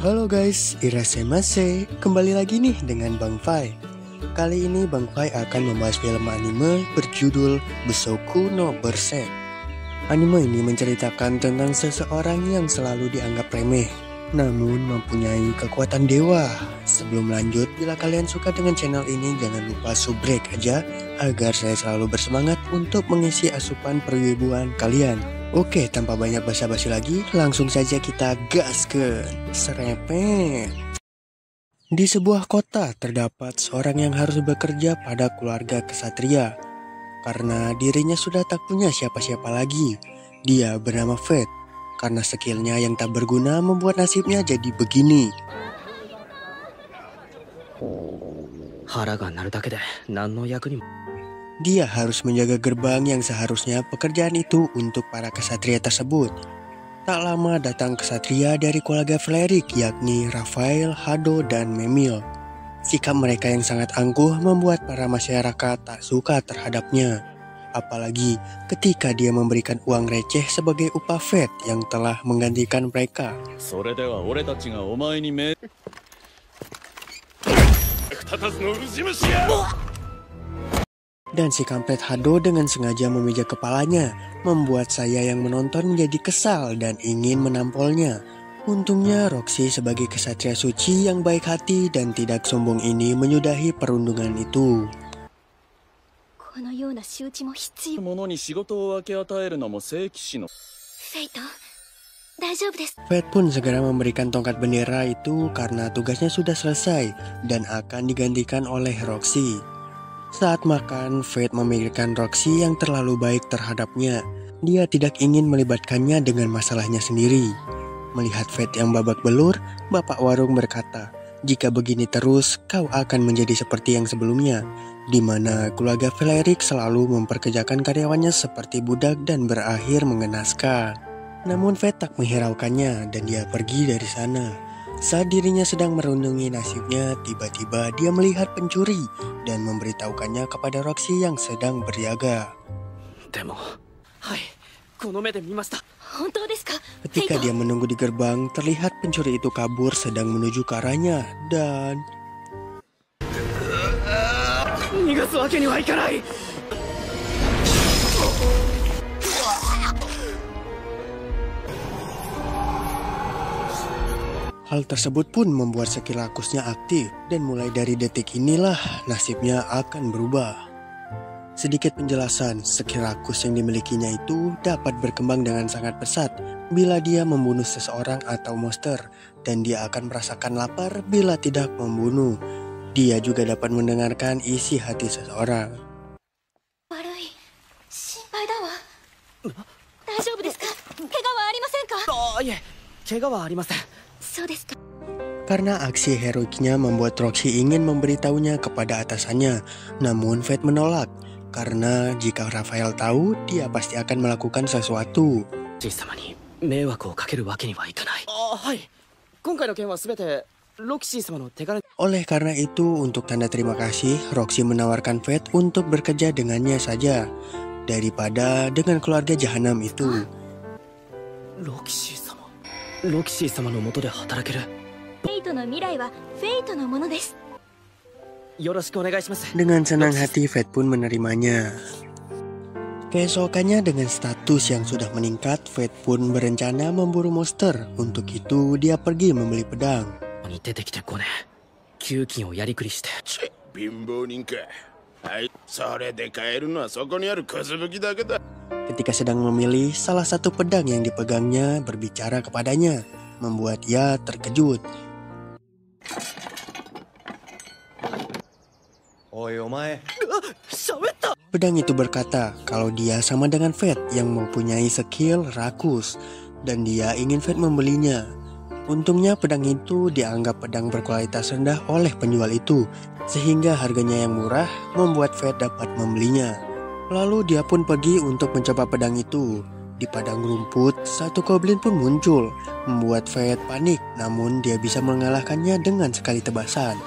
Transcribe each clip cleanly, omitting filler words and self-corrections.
Halo guys, irasemase. Kembali lagi nih dengan Bang Fai. Kali ini Bang Fai akan membahas film anime berjudul Busoku no Berserk. Anime ini menceritakan tentang seseorang yang selalu dianggap remeh, namun mempunyai kekuatan dewa. Sebelum lanjut, bila kalian suka dengan channel ini, jangan lupa subrek aja agar saya selalu bersemangat untuk mengisi asupan perwibuan kalian. Oke, tanpa banyak basa-basi lagi, langsung saja kita gaskeun. Serepet. Di sebuah kota terdapat seorang yang harus bekerja pada keluarga kesatria. Karena dirinya sudah tak punya siapa-siapa lagi. Dia bernama Fate. Karena skillnya yang tak berguna membuat nasibnya jadi begini. Dia harus menjaga gerbang yang seharusnya pekerjaan itu untuk para kesatria tersebut. Tak lama datang kesatria dari keluarga Valerik, yakni Raphael, Hado, dan Memil. Sikap mereka yang sangat angkuh membuat para masyarakat tak suka terhadapnya. Apalagi ketika dia memberikan uang receh sebagai upah Fate yang telah menggantikan mereka. Dan si kampret Hado dengan sengaja memijak kepalanya, membuat saya yang menonton menjadi kesal dan ingin menampolnya. Untungnya Roxy sebagai kesatria suci yang baik hati dan tidak sombong ini menyudahi perundungan itu. Fate pun segera memberikan tongkat bendera itu karena tugasnya sudah selesai dan akan digantikan oleh Roxy. Saat makan, Fate memikirkan Roxy yang terlalu baik terhadapnya. Dia tidak ingin melibatkannya dengan masalahnya sendiri. Melihat Fate yang babak belur, bapak warung berkata, "Jika begini terus, kau akan menjadi seperti yang sebelumnya, di mana keluarga Valerik selalu memperkerjakan karyawannya seperti budak dan berakhir mengenaskan." Namun Fate tak menghiraukannya dan dia pergi dari sana. Saat dirinya sedang merundungi nasibnya, tiba-tiba dia melihat pencuri dan memberitahukannya kepada Roxy yang sedang berjaga. Ketika dia menunggu di gerbang, terlihat pencuri itu kabur sedang menuju ke arahnya dan... Hal tersebut pun membuat skill rakusnya aktif dan mulai dari detik inilah nasibnya akan berubah. Sedikit penjelasan, skill rakus yang dimilikinya itu dapat berkembang dengan sangat pesat bila dia membunuh seseorang atau monster, dan dia akan merasakan lapar bila tidak membunuh. Dia juga dapat mendengarkan isi hati seseorang. Karena aksi heroiknya membuat Roxy ingin memberitahunya kepada atasannya, namun Fate menolak. Karena jika Raphael tahu, dia pasti akan melakukan sesuatu. Oleh karena itu, untuk tanda terima kasih, Roxy menawarkan Fate untuk bekerja dengannya saja, daripada dengan keluarga jahanam itu. Dengan senang hati Fate pun menerimanya. Keesokannya dengan status yang sudah meningkat, Fate pun berencana memburu monster. Untuk itu dia pergi membeli pedang. Ketika sedang memilih, salah satu pedang yang dipegangnya berbicara kepadanya, membuat ia terkejut. Pedang itu berkata kalau dia sama dengan Fate yang mempunyai skill rakus dan dia ingin Fate membelinya. Untungnya pedang itu dianggap pedang berkualitas rendah oleh penjual itu, sehingga harganya yang murah membuat Fate dapat membelinya. Lalu dia pun pergi untuk mencoba pedang itu. Di padang rumput, satu goblin pun muncul, membuat Fate panik, namun dia bisa mengalahkannya dengan sekali tebasan.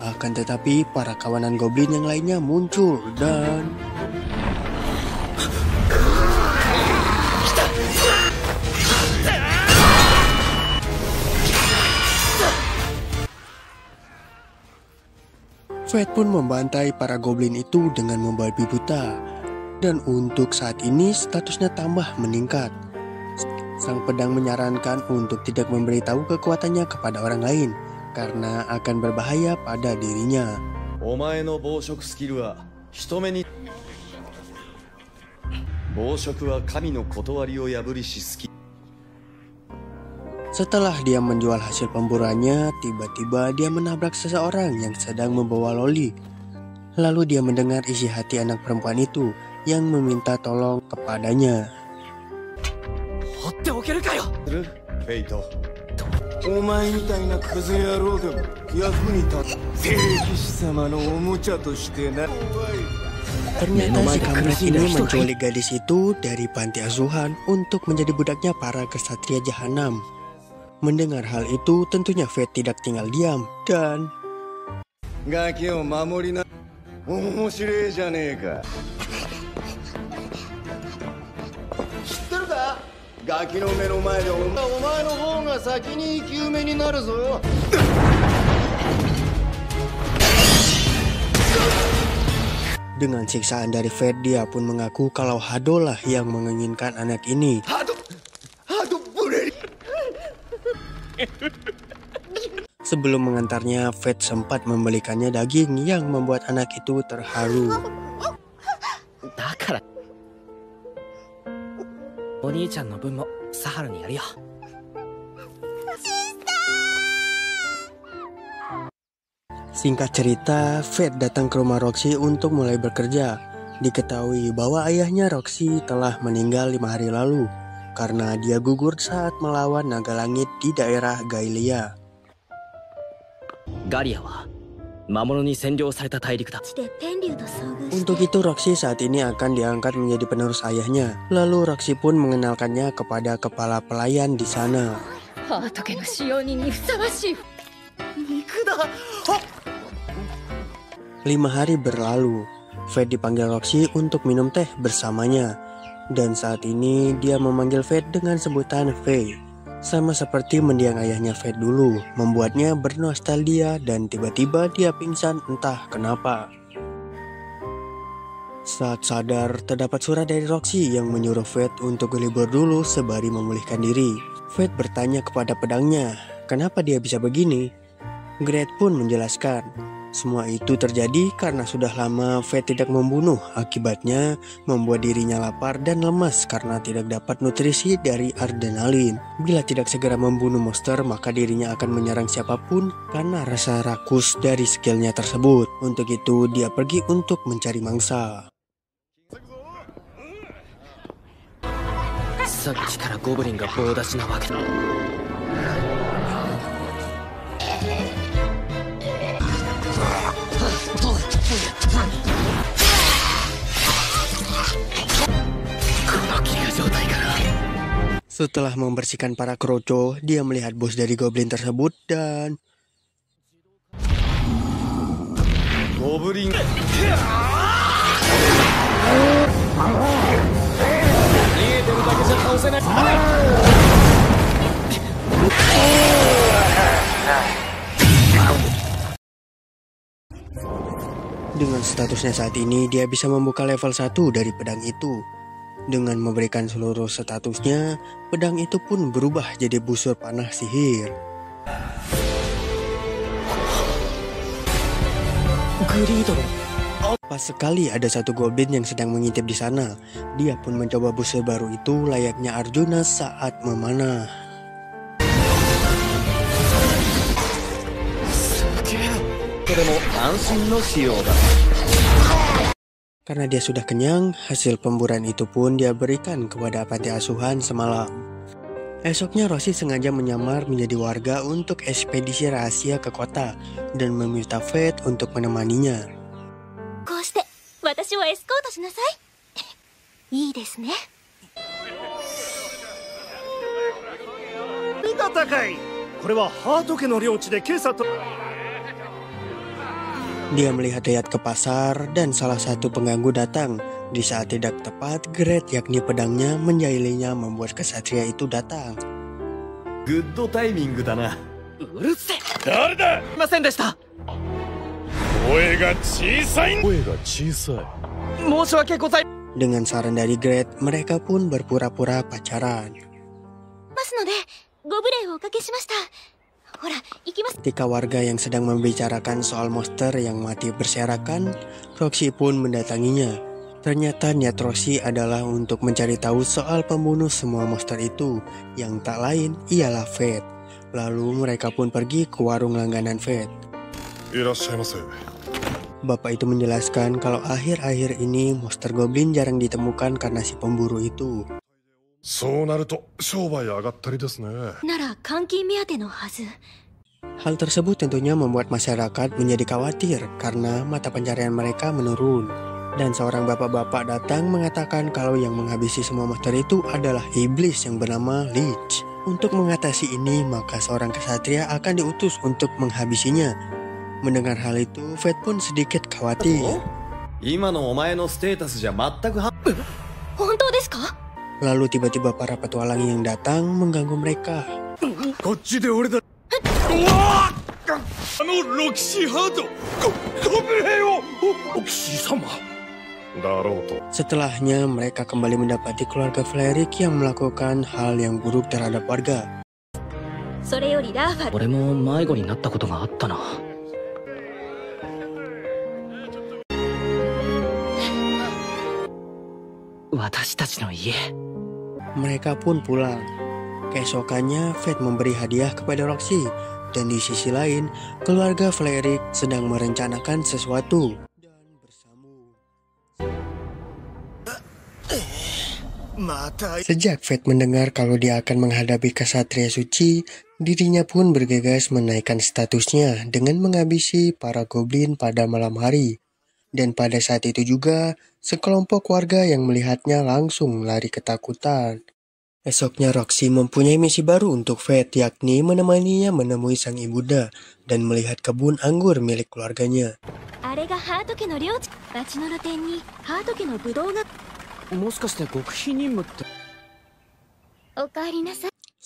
Akan tetapi para kawanan goblin yang lainnya muncul dan... Fate pun membantai para goblin itu dengan membabi buta. Dan untuk saat ini statusnya tambah meningkat. Sang pedang menyarankan untuk tidak memberitahu kekuatannya kepada orang lain karena akan berbahaya pada dirinya. Setelah dia menjual hasil pemburuannya, tiba-tiba dia menabrak seseorang yang sedang membawa loli. Lalu dia mendengar isi hati anak perempuan itu yang meminta tolong kepadanya. Ternyata si kampret ini menculik gadis itu dari panti asuhan untuk menjadi budaknya para kesatria jahanam. Mendengar hal itu, tentunya Fate tidak tinggal diam dan... Dengan siksaan dari Fate, dia pun mengaku kalau Hado lah yang menginginkan anak ini. Sebelum mengantarnya, Fate sempat membelikannya daging yang membuat anak itu terharu. Singkat cerita, Fate datang ke rumah Roxy untuk mulai bekerja. Diketahui bahwa ayahnya Roxy telah meninggal 5 hari lalu karena dia gugur saat melawan naga langit di daerah Gaelia. Untuk itu Roxy saat ini akan diangkat menjadi penerus ayahnya. Lalu Roxy pun mengenalkannya kepada kepala pelayan di sana. 5 hari berlalu. Fate dipanggil Roxy untuk minum teh bersamanya. Dan saat ini dia memanggil Fate dengan sebutan Faye. Sama seperti mendiang ayahnya Fate dulu, membuatnya bernostalgia dan tiba-tiba dia pingsan entah kenapa. Saat sadar, terdapat surat dari Roxy yang menyuruh Fate untuk libur dulu sembari memulihkan diri. Fate bertanya kepada pedangnya, kenapa dia bisa begini? Great pun menjelaskan, semua itu terjadi karena sudah lama Fate tidak membunuh. Akibatnya membuat dirinya lapar dan lemas karena tidak dapat nutrisi dari adrenalin. Bila tidak segera membunuh monster, maka dirinya akan menyerang siapapun karena rasa rakus dari skillnya tersebut. Untuk itu dia pergi untuk mencari mangsa. Setelah membersihkan para kroco, dia melihat bos dari goblin tersebut dan... Dengan statusnya saat ini, dia bisa membuka level 1 dari pedang itu. Dengan memberikan seluruh statusnya, pedang itu pun berubah jadi busur panah sihir. Pas sekali ada satu goblin yang sedang mengintip di sana. Dia pun mencoba busur baru itu layaknya Arjuna saat memanah. Karena dia sudah kenyang, hasil pemburuan itu pun dia berikan kepada panti asuhan semalam. Esoknya Roxy sengaja menyamar menjadi warga untuk ekspedisi rahasia ke kota dan meminta Fate untuk menemaninya. Dia melihat-lihat ke pasar dan salah satu pengganggu datang. Di saat tidak tepat, Great yakni pedangnya menjahilinya membuat kesatria itu datang. Dengan saran dari Gret, mereka pun berpura-pura pacaran. Ketika warga yang sedang membicarakan soal monster yang mati berserakan, Roxy pun mendatanginya. Ternyata niat Roxy adalah untuk mencari tahu soal pembunuh semua monster itu, yang tak lain ialah Fate. Lalu mereka pun pergi ke warung langganan Fate. Bapak itu menjelaskan kalau akhir-akhir ini monster goblin jarang ditemukan karena si pemburu itu. Hal tersebut tentunya membuat masyarakat menjadi khawatir karena mata pencarian mereka menurun. Dan seorang bapak-bapak datang mengatakan kalau yang menghabisi semua monster itu adalah iblis yang bernama Lich. Untuk mengatasi ini, maka seorang kesatria akan diutus untuk menghabisinya. Mendengar hal itu, Fate pun sedikit khawatir. Lalu tiba-tiba para petualang yang datang mengganggu mereka. Setelahnya mereka kembali mendapati keluarga Flerik yang melakukan hal yang buruk terhadap warga. Mereka pun pulang. Keesokannya Fate memberi hadiah kepada Roxy. Dan di sisi lain, keluarga Flerik sedang merencanakan sesuatu. Sejak Fate mendengar kalau dia akan menghadapi kesatria suci, dirinya pun bergegas menaikkan statusnya dengan menghabisi para goblin pada malam hari. Dan pada saat itu juga, sekelompok warga yang melihatnya langsung lari ketakutan. Esoknya Roxy mempunyai misi baru untuk Fate, yakni menemaninya menemui sang ibunda dan melihat kebun anggur milik keluarganya.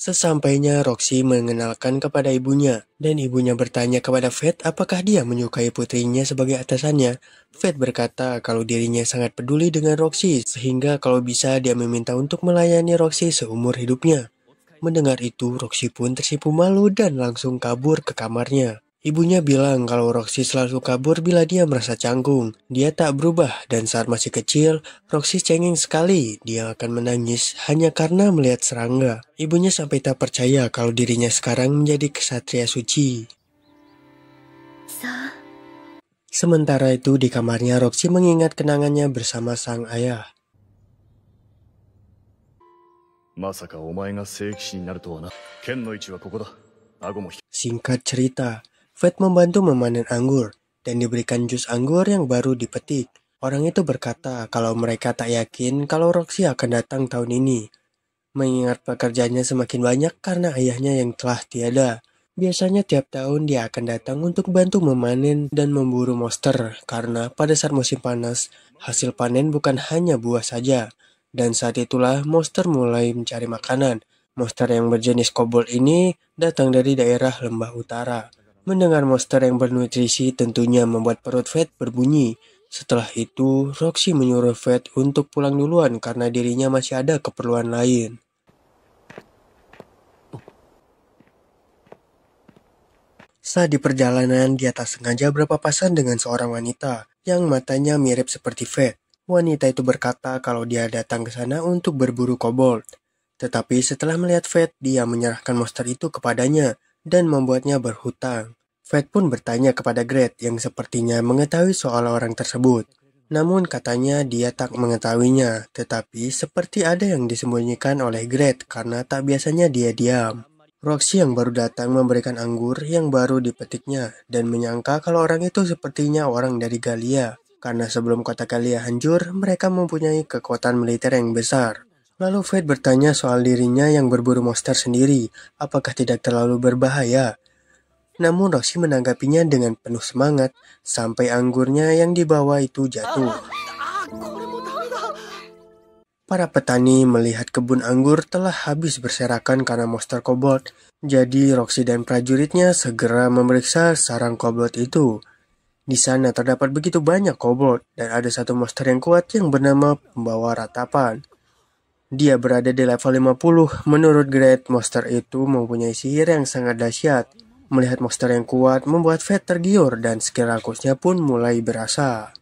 Sesampainya Roxy mengenalkan kepada ibunya, dan ibunya bertanya kepada Fate apakah dia menyukai putrinya sebagai atasannya. Fate berkata kalau dirinya sangat peduli dengan Roxy, sehingga kalau bisa dia meminta untuk melayani Roxy seumur hidupnya. Mendengar itu, Roxy pun tersipu malu dan langsung kabur ke kamarnya. Ibunya bilang kalau Roxy selalu kabur bila dia merasa canggung. Dia tak berubah dan saat masih kecil, Roxy cengeng sekali. Dia akan menangis hanya karena melihat serangga. Ibunya sampai tak percaya kalau dirinya sekarang menjadi kesatria suci. Sementara itu di kamarnya Roxy mengingat kenangannya bersama sang ayah. Singkat cerita, Fate membantu memanen anggur dan diberikan jus anggur yang baru dipetik. Orang itu berkata kalau mereka tak yakin kalau Roxy akan datang tahun ini. Mengingat pekerjaannya semakin banyak karena ayahnya yang telah tiada. Biasanya tiap tahun dia akan datang untuk bantu memanen dan memburu monster. Karena pada saat musim panas, hasil panen bukan hanya buah saja. Dan saat itulah monster mulai mencari makanan. Monster yang berjenis kobold ini datang dari daerah lembah utara. Mendengar monster yang bernutrisi tentunya membuat perut Fate berbunyi. Setelah itu, Roxy menyuruh Fate untuk pulang duluan karena dirinya masih ada keperluan lain. Saat di perjalanan, dia tak sengaja berpapasan dengan seorang wanita yang matanya mirip seperti Fate. Wanita itu berkata kalau dia datang ke sana untuk berburu kobold. Tetapi setelah melihat Fate, dia menyerahkan monster itu kepadanya dan membuatnya berhutang. Fate pun bertanya kepada Gret yang sepertinya mengetahui soal orang tersebut. Namun katanya dia tak mengetahuinya, tetapi seperti ada yang disembunyikan oleh Gret karena tak biasanya dia diam. Roxy yang baru datang memberikan anggur yang baru dipetiknya dan menyangka kalau orang itu sepertinya orang dari Galia. Karena sebelum kota Galia hancur, mereka mempunyai kekuatan militer yang besar. Lalu Fate bertanya soal dirinya yang berburu monster sendiri, apakah tidak terlalu berbahaya? Namun Roxy menanggapinya dengan penuh semangat, sampai anggurnya yang dibawa itu jatuh. Para petani melihat kebun anggur telah habis berserakan karena monster kobold. Jadi Roxy dan prajuritnya segera memeriksa sarang kobold itu. Di sana terdapat begitu banyak kobold dan ada satu monster yang kuat yang bernama Pembawa Ratapan. Dia berada di level 50. Menurut Grade, monster itu mempunyai sihir yang sangat dahsyat. Melihat monster yang kuat membuat Fate tergiur dan skill rakusnya pun mulai berasa.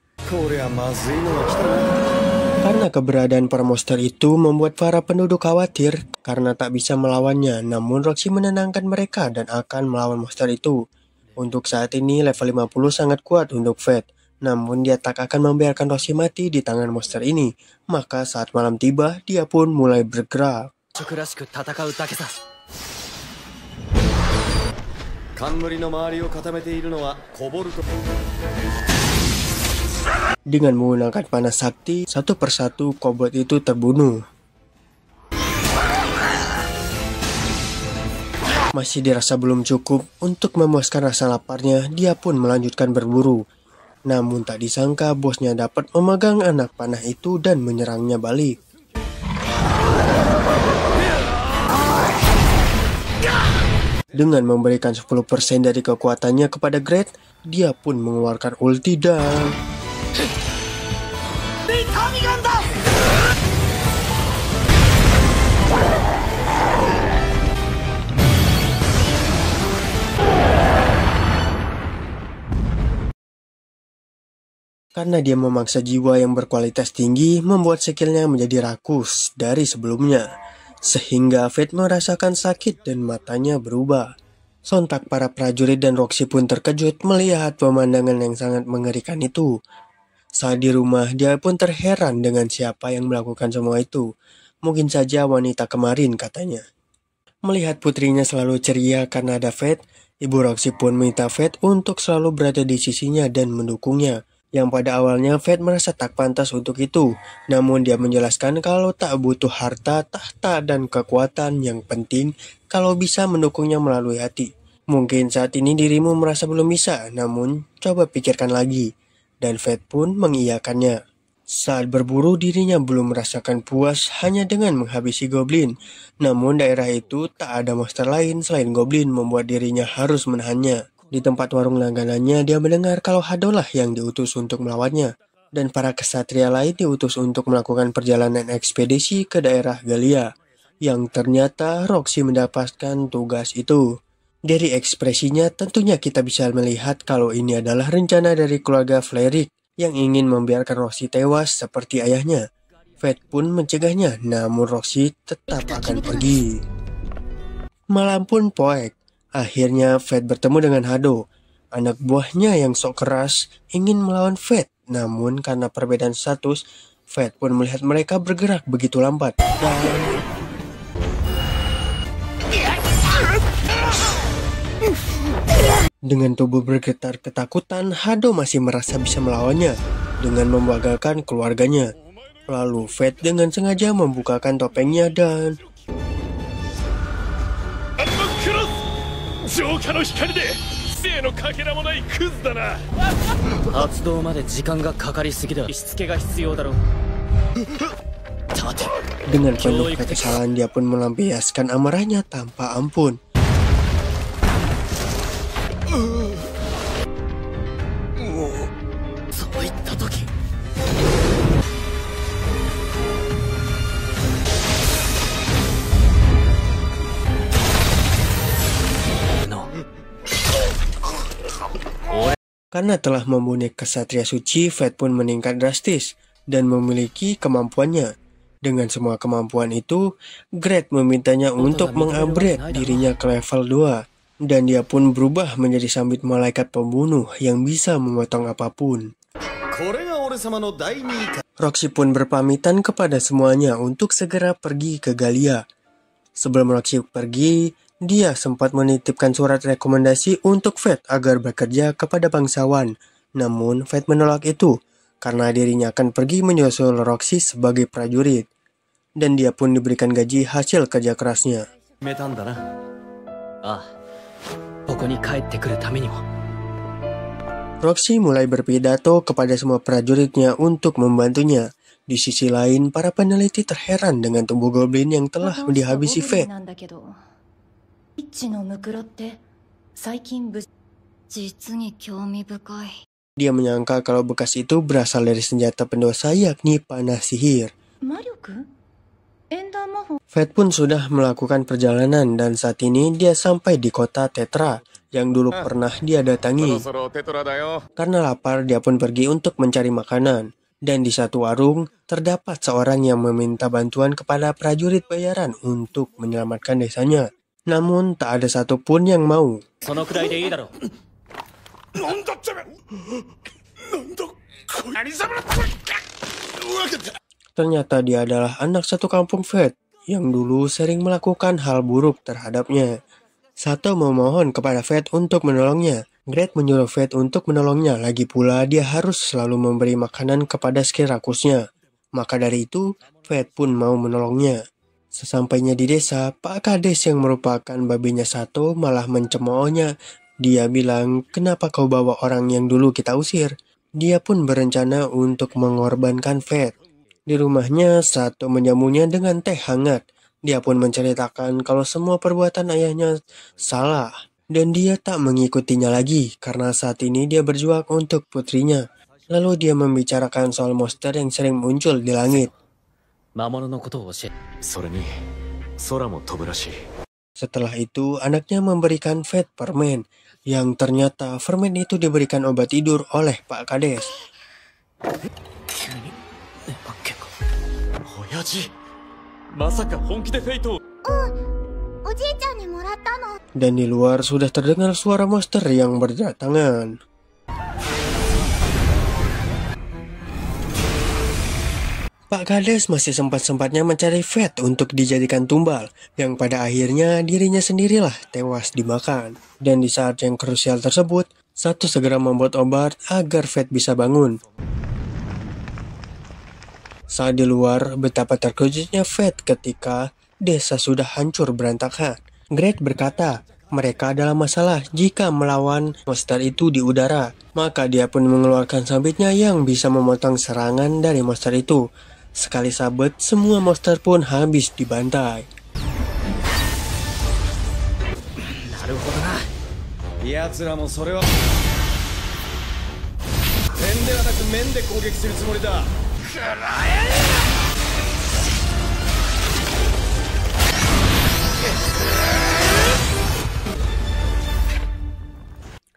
Karena keberadaan para monster itu membuat para penduduk khawatir karena tak bisa melawannya. Namun Roxy menenangkan mereka dan akan melawan monster itu. Untuk saat ini level 50 sangat kuat untuk Fate. Namun dia tak akan membiarkan Roxy mati di tangan monster ini. Maka saat malam tiba, dia pun mulai bergerak. Dengan menggunakan panah sakti, satu persatu kobold itu terbunuh. Masih dirasa belum cukup untuk memuaskan rasa laparnya, dia pun melanjutkan berburu. Namun tak disangka bosnya dapat memegang anak panah itu dan menyerangnya balik. Dengan memberikan 10% dari kekuatannya kepada Grade, dia pun mengeluarkan ulti dan... Karena dia memaksa jiwa yang berkualitas tinggi, membuat skillnya menjadi rakus dari sebelumnya. Sehingga Fate merasakan sakit dan matanya berubah. Sontak para prajurit dan Roxy pun terkejut melihat pemandangan yang sangat mengerikan itu. Saat di rumah, dia pun terheran dengan siapa yang melakukan semua itu. Mungkin saja wanita kemarin, katanya. Melihat putrinya selalu ceria karena ada Fate, Ibu Roxy pun minta Fate untuk selalu berada di sisinya dan mendukungnya. Yang pada awalnya Fate merasa tak pantas untuk itu, namun dia menjelaskan kalau tak butuh harta, tahta, dan kekuatan, yang penting kalau bisa mendukungnya melalui hati. Mungkin saat ini dirimu merasa belum bisa, namun coba pikirkan lagi. Dan Fate pun mengiyakannya. Saat berburu dirinya belum merasakan puas hanya dengan menghabisi goblin. Namun daerah itu tak ada monster lain selain goblin membuat dirinya harus menahannya. Di tempat warung langganannya dia mendengar kalau Hadolah yang diutus untuk melawannya. Dan para kesatria lain diutus untuk melakukan perjalanan ekspedisi ke daerah Galia. Yang ternyata Roxy mendapatkan tugas itu. Dari ekspresinya tentunya kita bisa melihat kalau ini adalah rencana dari keluarga Fleric yang ingin membiarkan Roxy tewas seperti ayahnya. Fate pun mencegahnya, namun Roxy tetap akan pergi. Malam pun poek. Akhirnya Fate bertemu dengan Hado. Anak buahnya yang sok keras ingin melawan Fate. Namun karena perbedaan status, Fate pun melihat mereka bergerak begitu lambat. Dan... dengan tubuh bergetar ketakutan, Hado masih merasa bisa melawannya dengan membanggakan keluarganya. Lalu Fate dengan sengaja membukakan topengnya dan... dengan penuh kekesalan dia pun melampiaskan amarahnya tanpa ampun. Karena telah membunuh kesatria suci, Fate pun meningkat drastis dan memiliki kemampuannya. Dengan semua kemampuan itu, Grade memintanya untuk mengupgrade dirinya ke level 2. Dan dia pun berubah menjadi sambit malaikat pembunuh yang bisa memotong apapun. Roxy pun berpamitan kepada semuanya untuk segera pergi ke Galia. Sebelum Roxy pergi, dia sempat menitipkan surat rekomendasi untuk Fate agar bekerja kepada bangsawan. Namun Fate menolak itu karena dirinya akan pergi menyusul Roxy sebagai prajurit. Dan dia pun diberikan gaji hasil kerja kerasnya. Roxy mulai berpidato kepada semua prajuritnya untuk membantunya. Di sisi lain, para peneliti terheran dengan tubuh goblin yang telah dihabisi Fate. Dia menyangka kalau bekas itu berasal dari senjata pendosa yakni panah sihir. Fate pun sudah melakukan perjalanan dan saat ini dia sampai di kota Tetra yang dulu pernah dia datangi. Karena lapar, dia pun pergi untuk mencari makanan. Dan di satu warung, terdapat seorang yang meminta bantuan kepada prajurit bayaran untuk menyelamatkan desanya. Namun, tak ada satupun yang mau. Ternyata dia adalah anak satu kampung Fate yang dulu sering melakukan hal buruk terhadapnya. Sato memohon kepada Fate untuk menolongnya. Great menyuruh Fate untuk menolongnya, lagi pula dia harus selalu memberi makanan kepada skill rakusnya. Maka dari itu, Fate pun mau menolongnya. Sesampainya di desa, Pak Kades yang merupakan babinya Sato malah mencemoohnya. Dia bilang, kenapa kau bawa orang yang dulu kita usir? Dia pun berencana untuk mengorbankan Fate. Di rumahnya, Sato menjamunya dengan teh hangat. Dia pun menceritakan kalau semua perbuatan ayahnya salah. Dan dia tak mengikutinya lagi karena saat ini dia berjuang untuk putrinya. Lalu dia membicarakan soal monster yang sering muncul di langit. Setelah itu, anaknya memberikan Fate permen, yang ternyata permen itu diberikan obat tidur oleh Pak Kades. Dan di luar sudah terdengar suara monster yang berdatangan. Pak Kades masih sempat-sempatnya mencari Fate untuk dijadikan tumbal, yang pada akhirnya dirinya sendirilah tewas dimakan. Dan di saat yang krusial tersebut, Sato segera membuat obat agar Fate bisa bangun. Saat di luar, betapa terkejutnya Fate ketika desa sudah hancur berantakan. Great berkata, mereka adalah masalah jika melawan monster itu di udara. Maka dia pun mengeluarkan sabitnya yang bisa memotong serangan dari monster itu. Sekali sabet, semua monster pun habis dibantai.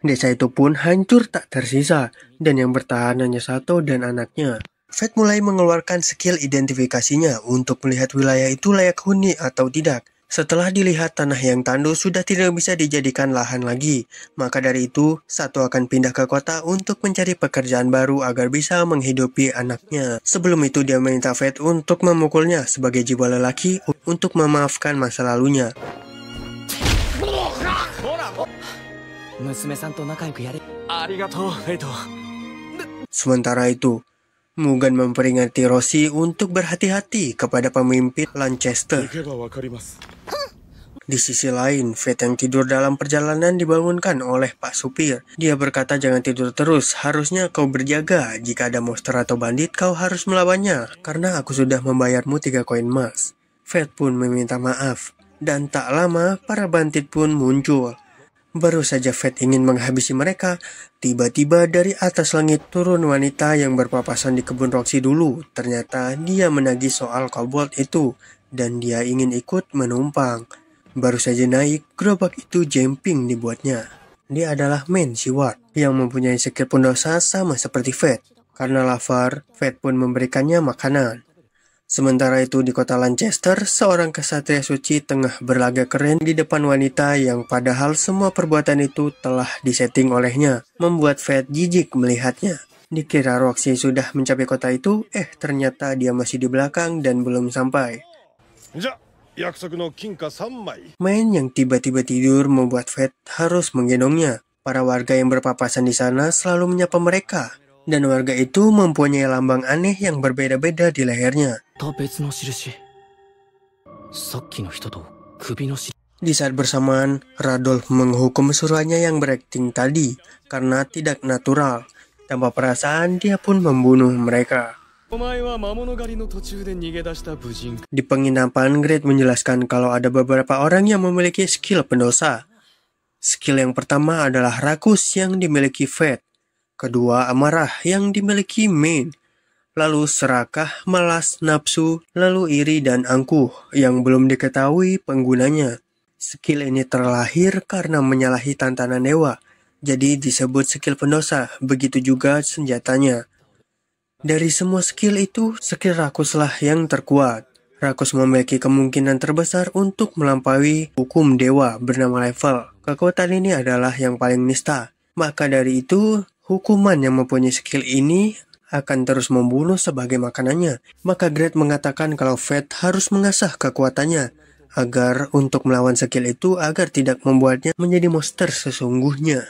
Desa itu pun hancur tak tersisa, dan yang bertahan hanya Sato dan anaknya. Fate mulai mengeluarkan skill identifikasinya untuk melihat wilayah itu layak huni atau tidak. Setelah dilihat tanah yang tandus sudah tidak bisa dijadikan lahan lagi, maka dari itu Sato akan pindah ke kota untuk mencari pekerjaan baru agar bisa menghidupi anaknya. Sebelum itu dia meminta Fate untuk memukulnya sebagai jiwa lelaki untuk memaafkan masa lalunya. Sementara itu, Mugen memperingati Roshi untuk berhati-hati kepada pemimpin Lancaster. Di sisi lain, Fate yang tidur dalam perjalanan dibangunkan oleh Pak Supir. Dia berkata jangan tidur terus, harusnya kau berjaga. Jika ada monster atau bandit, kau harus melawannya, karena aku sudah membayarmu 3 koin emas. Fate pun meminta maaf, dan tak lama para bandit pun muncul. Baru saja Fate ingin menghabisi mereka, tiba-tiba dari atas langit turun wanita yang berpapasan di kebun Roxy dulu. Ternyata dia menagih soal kobold itu, dan dia ingin ikut menumpang. Baru saja naik, gerobak itu jumping dibuatnya. Dia adalah Man Siward, yang mempunyai skill pendosa sama seperti Fate. Karena lapar, Fate pun memberikannya makanan. Sementara itu di kota Lancaster, seorang kesatria suci tengah berlaga keren di depan wanita yang padahal semua perbuatan itu telah disetting olehnya, membuat Fate jijik melihatnya. Dikira Roxy sudah mencapai kota itu, ternyata dia masih di belakang dan belum sampai. Main yang tiba-tiba tidur membuat Fate harus menggendongnya. Para warga yang berpapasan di sana selalu menyapa mereka. Dan warga itu mempunyai lambang aneh yang berbeda-beda di lehernya. Di saat bersamaan, Radolf menghukum suruhannya yang berakting tadi karena tidak natural. Tanpa perasaan, dia pun membunuh mereka. Di penginapan, Great menjelaskan kalau ada beberapa orang yang memiliki skill pendosa. Skill yang pertama adalah Rakus yang dimiliki Fate. kedua amarah yang dimiliki Main, lalu serakah, malas, nafsu, lalu iri dan angkuh yang belum diketahui penggunanya. Skill ini terlahir karena menyalahi tantangan dewa, jadi disebut skill pendosa, begitu juga senjatanya. Dari semua skill itu, skill Rakuslah yang terkuat. Rakus memiliki kemungkinan terbesar untuk melampaui hukum dewa bernama level. Kekuatan ini adalah yang paling nista. Maka dari itu, hukuman yang mempunyai skill ini akan terus membunuh sebagai makanannya. Maka Great mengatakan kalau Fate harus mengasah kekuatannya agar untuk melawan skill itu agar tidak membuatnya menjadi monster sesungguhnya.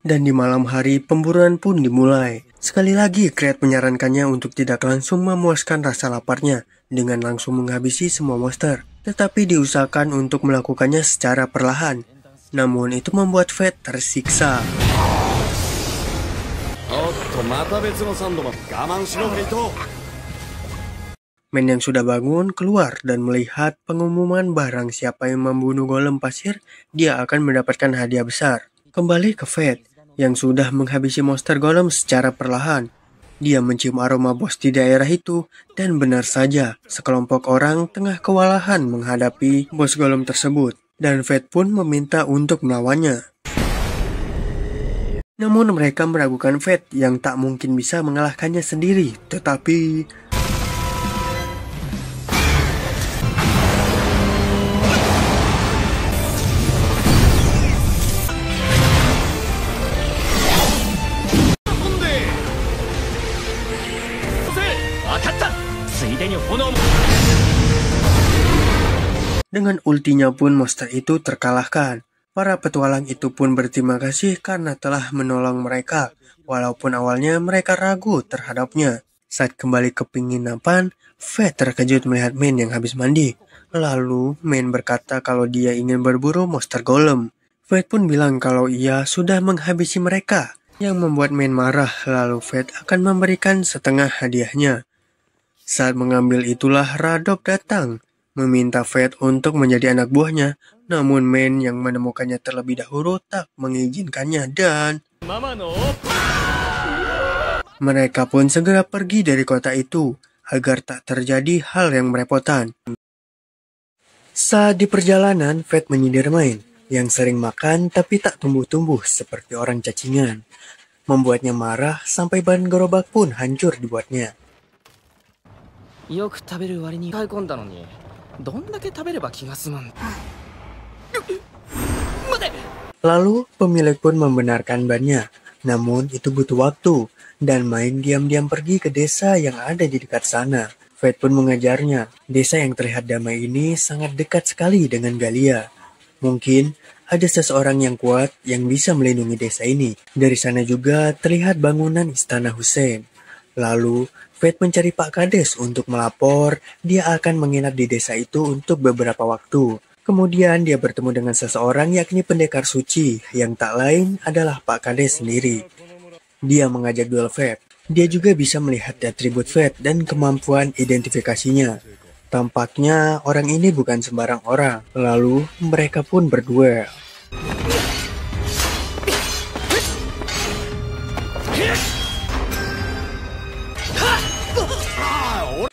Dan di malam hari pemburuan pun dimulai. Sekali lagi Great menyarankannya untuk tidak langsung memuaskan rasa laparnya dengan langsung menghabisi semua monster, tetapi diusahakan untuk melakukannya secara perlahan. Namun itu membuat Fate tersiksa. Men yang sudah bangun keluar dan melihat pengumuman barang siapa yang membunuh golem pasir, dia akan mendapatkan hadiah besar. Kembali ke Fate yang sudah menghabisi monster golem secara perlahan. Dia mencium aroma bos di daerah itu, dan benar saja, sekelompok orang tengah kewalahan menghadapi bos golem tersebut, dan Fate pun meminta untuk melawannya. Namun mereka meragukan Fate yang tak mungkin bisa mengalahkannya sendiri, tetapi dengan ultinya pun monster itu terkalahkan. Para petualang itu pun berterima kasih karena telah menolong mereka, walaupun awalnya mereka ragu terhadapnya. Saat kembali ke penginapan, Fate terkejut melihat Main yang habis mandi. Lalu Main berkata kalau dia ingin berburu monster golem. Fate pun bilang kalau ia sudah menghabisi mereka, yang membuat Main marah. Lalu Fate akan memberikan setengah hadiahnya. Saat mengambil itulah Radok datang, meminta Fate untuk menjadi anak buahnya, namun Main yang menemukannya terlebih dahulu tak mengizinkannya dan mereka pun segera pergi dari kota itu agar tak terjadi hal yang merepotkan. Saat di perjalanan, Fate menyindir Main yang sering makan tapi tak tumbuh-tumbuh seperti orang cacingan, membuatnya marah sampai ban gerobak pun hancur dibuatnya. Lalu pemilik pun membenarkan bannya, namun itu butuh waktu, dan Main diam-diam pergi ke desa yang ada di dekat sana. Fate pun mengajarnya, desa yang terlihat damai ini sangat dekat sekali dengan Galia. Mungkin ada seseorang yang kuat yang bisa melindungi desa ini. Dari sana juga terlihat bangunan istana Hussein. Lalu Fate mencari Pak Kades untuk melapor dia akan menginap di desa itu untuk beberapa waktu. Kemudian dia bertemu dengan seseorang yakni pendekar suci yang tak lain adalah Pak Kades sendiri. Dia mengajak duel Fate. Dia juga bisa melihat atribut Fate dan kemampuan identifikasinya. Tampaknya orang ini bukan sembarang orang. Lalu mereka pun berduel.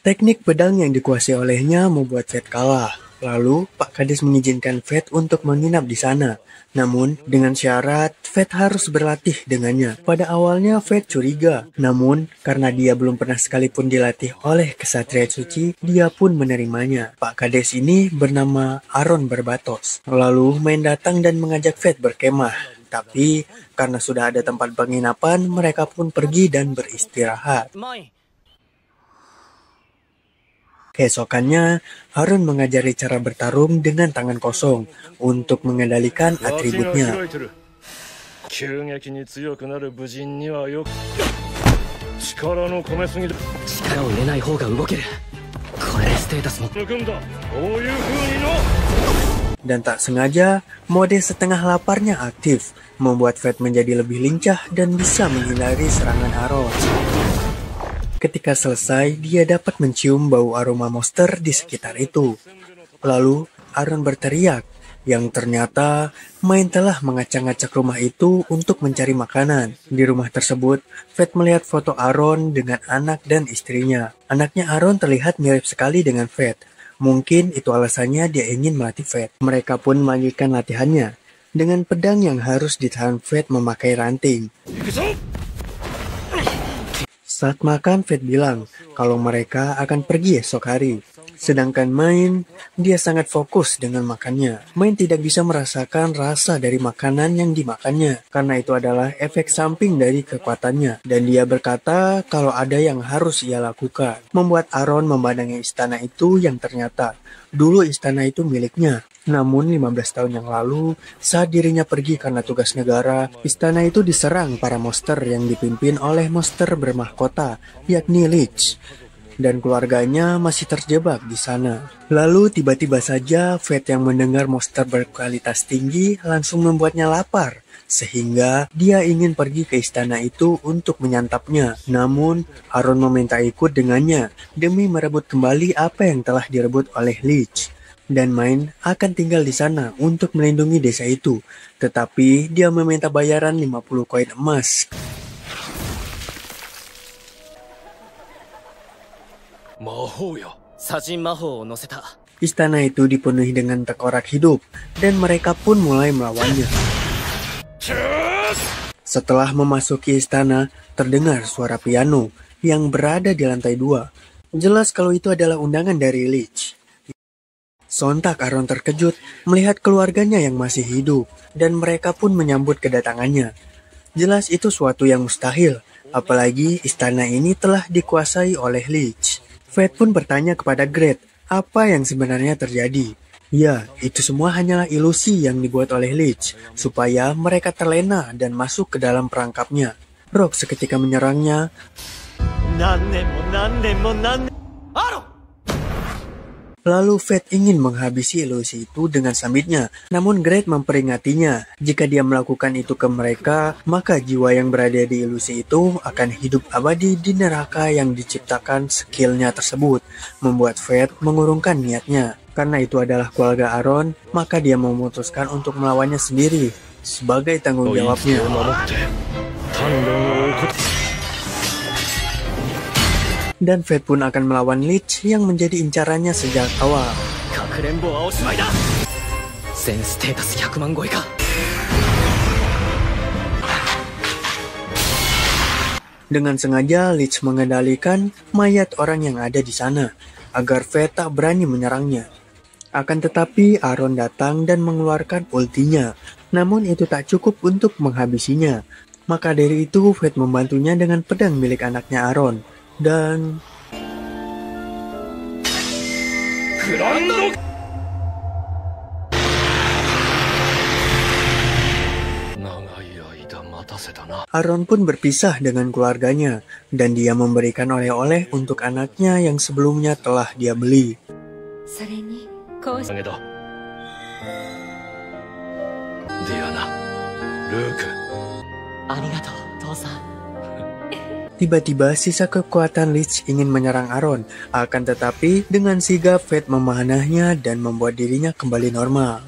Teknik pedang yang dikuasai olehnya membuat Fate kalah. Lalu, Pak Kades mengizinkan Fate untuk menginap di sana. Namun, dengan syarat Fate harus berlatih dengannya. Pada awalnya Fate curiga. Namun, karena dia belum pernah sekalipun dilatih oleh kesatria suci, dia pun menerimanya. Pak Kades ini bernama Aron Berbatos. Lalu, Main datang dan mengajak Fate berkemah. Tapi, karena sudah ada tempat penginapan, mereka pun pergi dan beristirahat. Keesokannya, Harun mengajari cara bertarung dengan tangan kosong untuk mengendalikan atributnya. Dan tak sengaja, mode setengah laparnya aktif, membuat Fate menjadi lebih lincah dan bisa menghindari serangan Harun. Ketika selesai, dia dapat mencium bau aroma monster di sekitar itu. Lalu, Aaron berteriak, yang ternyata Main telah mengacak-ngacak rumah itu untuk mencari makanan. Di rumah tersebut, Fate melihat foto Aaron dengan anak dan istrinya. Anaknya Aaron terlihat mirip sekali dengan Fate. Mungkin itu alasannya dia ingin melatih Fate. Mereka pun melanjutkan latihannya dengan pedang yang harus ditahan Fate memakai ranting. Saat makan, Fate bilang kalau mereka akan pergi esok hari. Sedangkan Main, dia sangat fokus dengan makannya. Main tidak bisa merasakan rasa dari makanan yang dimakannya, karena itu adalah efek samping dari kekuatannya. Dan dia berkata kalau ada yang harus ia lakukan. Membuat Aaron memandangi istana itu yang ternyata dulu istana itu miliknya. Namun 15 tahun yang lalu, saat dirinya pergi karena tugas negara, istana itu diserang para monster yang dipimpin oleh monster bermahkota, yakni Lich. Dan keluarganya masih terjebak di sana. Lalu tiba-tiba saja Fate yang mendengar monster berkualitas tinggi langsung membuatnya lapar. Sehingga dia ingin pergi ke istana itu untuk menyantapnya. Namun Aaron meminta ikut dengannya demi merebut kembali apa yang telah direbut oleh Lich. Dan Main akan tinggal di sana untuk melindungi desa itu. Tetapi dia meminta bayaran 50 koin emas. Istana itu dipenuhi dengan tengkorak hidup, dan mereka pun mulai melawannya. Setelah memasuki istana, terdengar suara piano yang berada di lantai 2. Jelas kalau itu adalah undangan dari Lich. Sontak Aaron terkejut melihat keluarganya yang masih hidup, dan mereka pun menyambut kedatangannya. Jelas itu suatu yang mustahil, apalagi istana ini telah dikuasai oleh Lich. Fate pun bertanya kepada Great, apa yang sebenarnya terjadi? Ya, itu semua hanyalah ilusi yang dibuat oleh Lich, supaya mereka terlena dan masuk ke dalam perangkapnya. Rock seketika menyerangnya. Lalu Fate ingin menghabisi ilusi itu dengan sambitnya. Namun Great memperingatinya, jika dia melakukan itu ke mereka, maka jiwa yang berada di ilusi itu akan hidup abadi di neraka yang diciptakan skillnya tersebut. Membuat Fate mengurungkan niatnya. Karena itu adalah keluarga Aaron, maka dia memutuskan untuk melawannya sendiri sebagai tanggung jawabnya. Dan Fate pun akan melawan Lich yang menjadi incarannya sejak awal. Dengan sengaja Lich mengendalikan mayat orang yang ada di sana, agar Fate tak berani menyerangnya. Akan tetapi Aaron datang dan mengeluarkan ultinya, namun itu tak cukup untuk menghabisinya. Maka dari itu Fate membantunya dengan pedang milik anaknya Aaron. Dan Aaron pun berpisah dengan keluarganya, dan dia memberikan oleh-oleh untuk anaknya yang sebelumnya telah dia beli. Tiba-tiba sisa kekuatan Lich ingin menyerang Aaron, akan tetapi dengan sigap Fate memanahnya dan membuat dirinya kembali normal.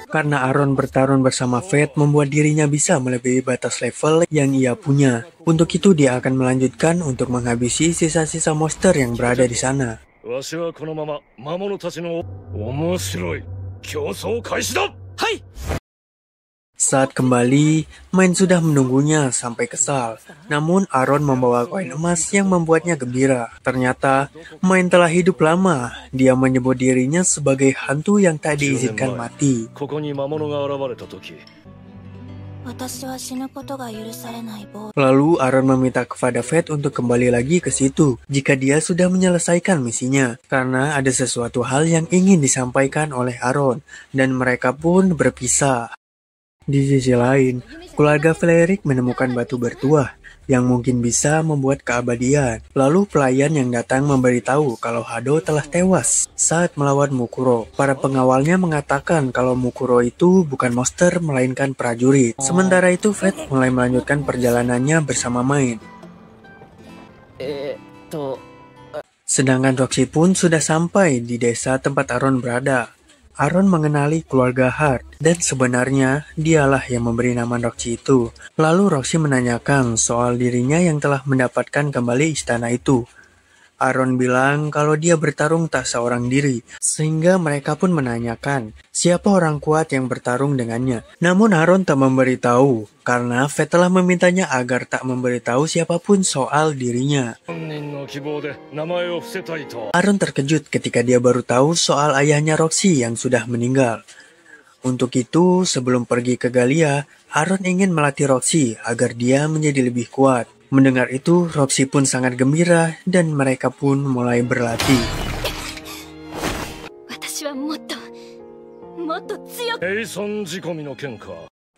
Karena Aaron bertarung bersama Fate membuat dirinya bisa melebihi batas level yang ia punya. Untuk itu dia akan melanjutkan untuk menghabisi sisa-sisa monster yang berada di sana. Saat kembali, Main sudah menunggunya sampai kesal. Namun Aaron membawa koin emas yang membuatnya gembira. Ternyata, Main telah hidup lama. Dia menyebut dirinya sebagai hantu yang tak diizinkan mati. Lalu Aaron meminta kepada Fate untuk kembali lagi ke situ jika dia sudah menyelesaikan misinya. Karena ada sesuatu hal yang ingin disampaikan oleh Aaron. Dan mereka pun berpisah. Di sisi lain, keluarga Valerik menemukan batu bertuah yang mungkin bisa membuat keabadian. Lalu pelayan yang datang memberitahu kalau Hado telah tewas saat melawan Mukuro. Para pengawalnya mengatakan kalau Mukuro itu bukan monster melainkan prajurit. Sementara itu Fate mulai melanjutkan perjalanannya bersama Main. Sedangkan Roxy pun sudah sampai di desa tempat Aaron berada. Aaron mengenali keluarga Hart, dan sebenarnya dialah yang memberi nama Roxy itu. Lalu Roxy menanyakan soal dirinya yang telah mendapatkan kembali istana itu. Aaron bilang kalau dia bertarung tak seorang diri, sehingga mereka pun menanyakan siapa orang kuat yang bertarung dengannya. Namun Aaron tak memberitahu, karena Fate telah memintanya agar tak memberitahu siapapun soal dirinya. Aaron terkejut ketika dia baru tahu soal ayahnya Roxy yang sudah meninggal. Untuk itu, sebelum pergi ke Galia, Aaron ingin melatih Roxy agar dia menjadi lebih kuat. Mendengar itu, Roxy pun sangat gembira dan mereka pun mulai berlatih.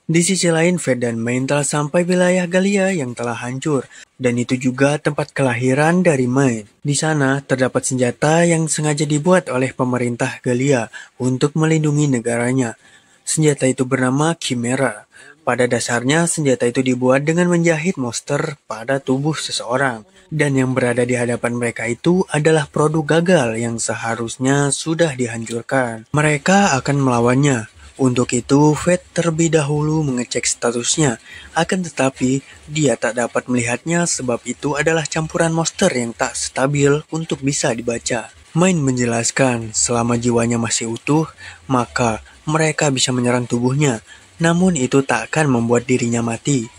Di sisi lain, Fate dan Main telah sampai wilayah Galia yang telah hancur, dan itu juga tempat kelahiran dari Main. Di sana, terdapat senjata yang sengaja dibuat oleh pemerintah Galia untuk melindungi negaranya. Senjata itu bernama Chimera. Pada dasarnya, senjata itu dibuat dengan menjahit monster pada tubuh seseorang. Dan yang berada di hadapan mereka itu adalah produk gagal yang seharusnya sudah dihancurkan. Mereka akan melawannya. Untuk itu, Fate terlebih dahulu mengecek statusnya. Akan tetapi, dia tak dapat melihatnya sebab itu adalah campuran monster yang tak stabil untuk bisa dibaca. Main menjelaskan, selama jiwanya masih utuh, maka mereka bisa menyerang tubuhnya. Namun itu tak akan membuat dirinya mati.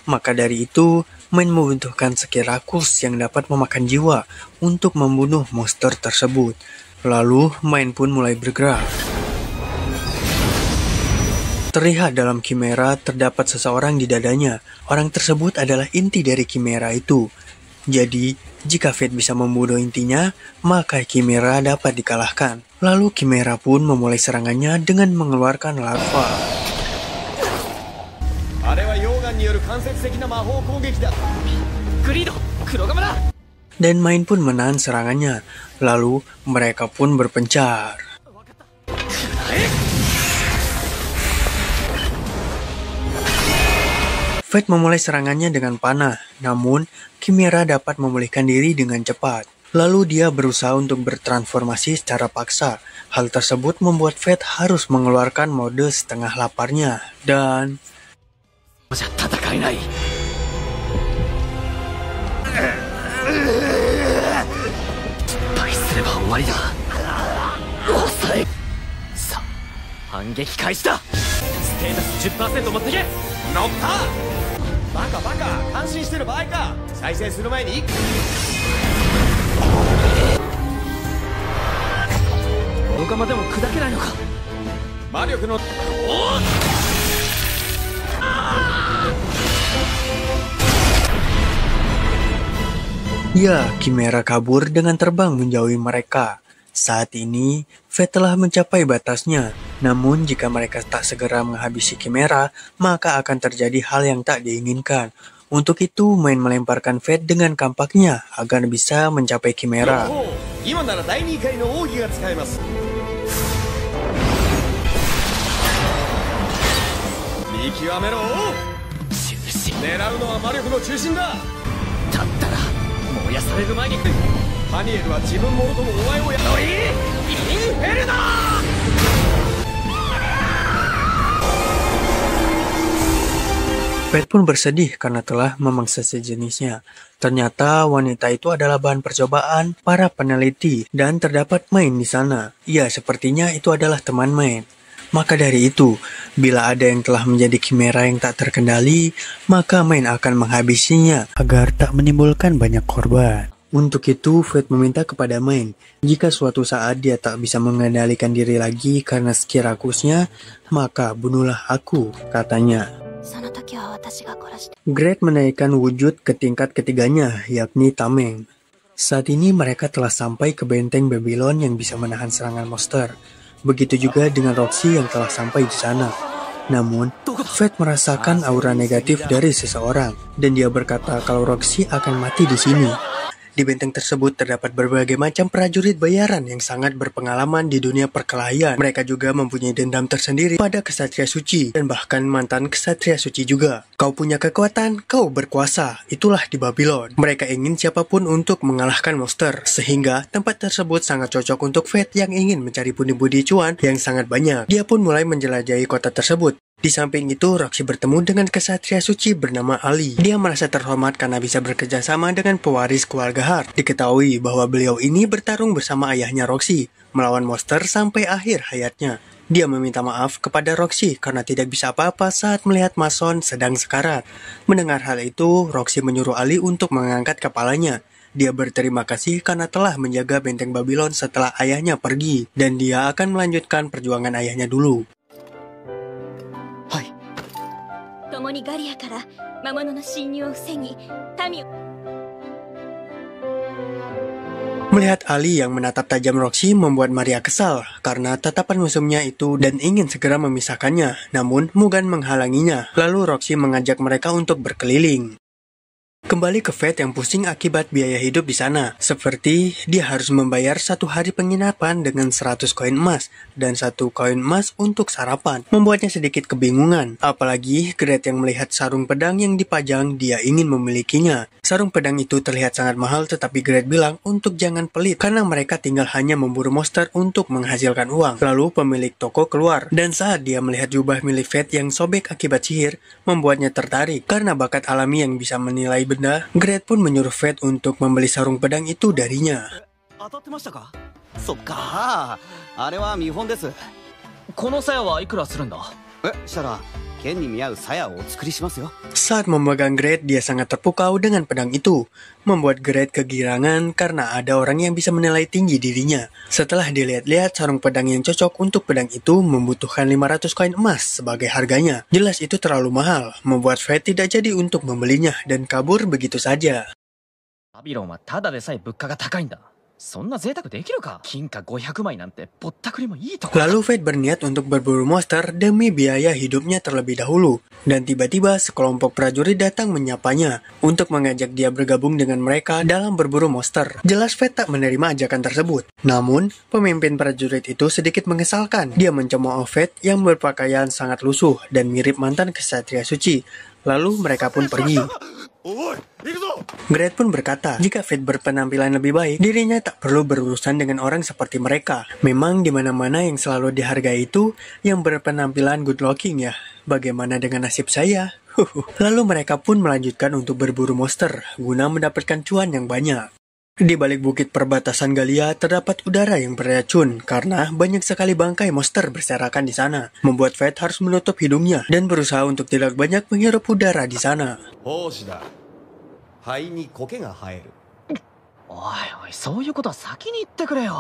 Maka dari itu, Main membutuhkan skill rakus yang dapat memakan jiwa untuk membunuh monster tersebut. Lalu, Main pun mulai bergerak. Terlihat dalam Chimera terdapat seseorang di dadanya. Orang tersebut adalah inti dari Chimera itu. Jadi, jika Fate bisa membunuh intinya, maka Chimera dapat dikalahkan. Lalu Chimera pun memulai serangannya dengan mengeluarkan larva. Dan Main pun menahan serangannya. Lalu mereka pun berpencar. Fate memulai serangannya dengan panah, namun Chimera dapat memulihkan diri dengan cepat. Lalu dia berusaha untuk bertransformasi secara paksa. Hal tersebut membuat Fate harus mengeluarkan mode setengah laparnya. Dan ya, Chimera kabur dengan terbang menjauhi mereka. Saat ini, Fate telah mencapai batasnya. Namun, jika mereka tak segera menghabisi Chimera, maka akan terjadi hal yang tak diinginkan. Untuk itu, Main melemparkan Fate dengan kampaknya agar bisa mencapai Chimera. Fate pun bersedih karena telah memangsa sejenisnya. Ternyata wanita itu adalah bahan percobaan para peneliti dan terdapat Main di sana. Ya, sepertinya itu adalah teman Main. Maka dari itu, bila ada yang telah menjadi Chimera yang tak terkendali, maka Main akan menghabisinya agar tak menimbulkan banyak korban. Untuk itu, Fate meminta kepada Main, jika suatu saat dia tak bisa mengendalikan diri lagi karena skill rakusnya, maka bunuhlah aku, katanya. Great menaikkan wujud ke tingkat ketiganya, yakni Tameng. Saat ini mereka telah sampai ke benteng Babylon yang bisa menahan serangan monster. Begitu juga dengan Roxy yang telah sampai di sana. Namun, Fate merasakan aura negatif dari seseorang, dan dia berkata kalau Roxy akan mati di sini. Di benteng tersebut terdapat berbagai macam prajurit bayaran yang sangat berpengalaman di dunia perkelahian. Mereka juga mempunyai dendam tersendiri pada kesatria suci dan bahkan mantan kesatria suci juga. Kau punya kekuatan, kau berkuasa. Itulah di Babylon. Mereka ingin siapapun untuk mengalahkan monster, sehingga tempat tersebut sangat cocok untuk Fate yang ingin mencari pundi-pundi cuan yang sangat banyak. Dia pun mulai menjelajahi kota tersebut. Di samping itu, Roxy bertemu dengan kesatria suci bernama Ali. Dia merasa terhormat karena bisa bekerja sama dengan pewaris keluarga Hart. Diketahui bahwa beliau ini bertarung bersama ayahnya Roxy, melawan monster sampai akhir hayatnya. Dia meminta maaf kepada Roxy karena tidak bisa apa-apa saat melihat Mason sedang sekarat. Mendengar hal itu, Roxy menyuruh Ali untuk mengangkat kepalanya. Dia berterima kasih karena telah menjaga benteng Babylon setelah ayahnya pergi, dan dia akan melanjutkan perjuangan ayahnya dulu. Melihat Ali yang menatap tajam Roxy membuat Maria kesal karena tatapan musuhnya itu dan ingin segera memisahkannya. Namun Mugan menghalanginya. Lalu Roxy mengajak mereka untuk berkeliling. Kembali ke Fate yang pusing akibat biaya hidup di sana. Seperti dia harus membayar 1 hari penginapan dengan 100 koin emas dan 1 koin emas untuk sarapan. Membuatnya sedikit kebingungan. Apalagi Gret yang melihat sarung pedang yang dipajang, dia ingin memilikinya. Sarung pedang itu terlihat sangat mahal, tetapi Gret bilang untuk jangan pelit karena mereka tinggal hanya memburu monster untuk menghasilkan uang. Lalu pemilik toko keluar, dan saat dia melihat jubah milik Fate yang sobek akibat sihir, membuatnya tertarik. Karena bakat alami yang bisa menilai benda, Gret pun menyuruh Fate untuk membeli sarung pedang itu darinya. Saat memegang Gret, dia sangat terpukau dengan pedang itu, membuat Gret kegirangan karena ada orang yang bisa menilai tinggi dirinya. Setelah dilihat-lihat, sarung pedang yang cocok untuk pedang itu membutuhkan 500 koin emas sebagai harganya. Jelas itu terlalu mahal, membuat Fate tidak jadi untuk membelinya dan kabur begitu saja. Lalu Fate berniat untuk berburu monster demi biaya hidupnya terlebih dahulu. Dan tiba-tiba sekelompok prajurit datang menyapanya untuk mengajak dia bergabung dengan mereka dalam berburu monster. Jelas Fate tak menerima ajakan tersebut. Namun, pemimpin prajurit itu sedikit mengesalkan. Dia mencemooh Fate yang berpakaian sangat lusuh dan mirip mantan kesatria suci. Lalu mereka pun pergi. Gret pun berkata, jika Fate berpenampilan lebih baik, dirinya tak perlu berurusan dengan orang seperti mereka. Memang di mana-mana yang selalu dihargai itu yang berpenampilan good looking ya. Bagaimana dengan nasib saya? Lalu mereka pun melanjutkan untuk berburu monster guna mendapatkan cuan yang banyak. Di balik bukit perbatasan Galia terdapat udara yang beracun karena banyak sekali bangkai monster berserakan di sana, membuat Fate harus menutup hidungnya dan berusaha untuk tidak banyak menghirup udara di sana.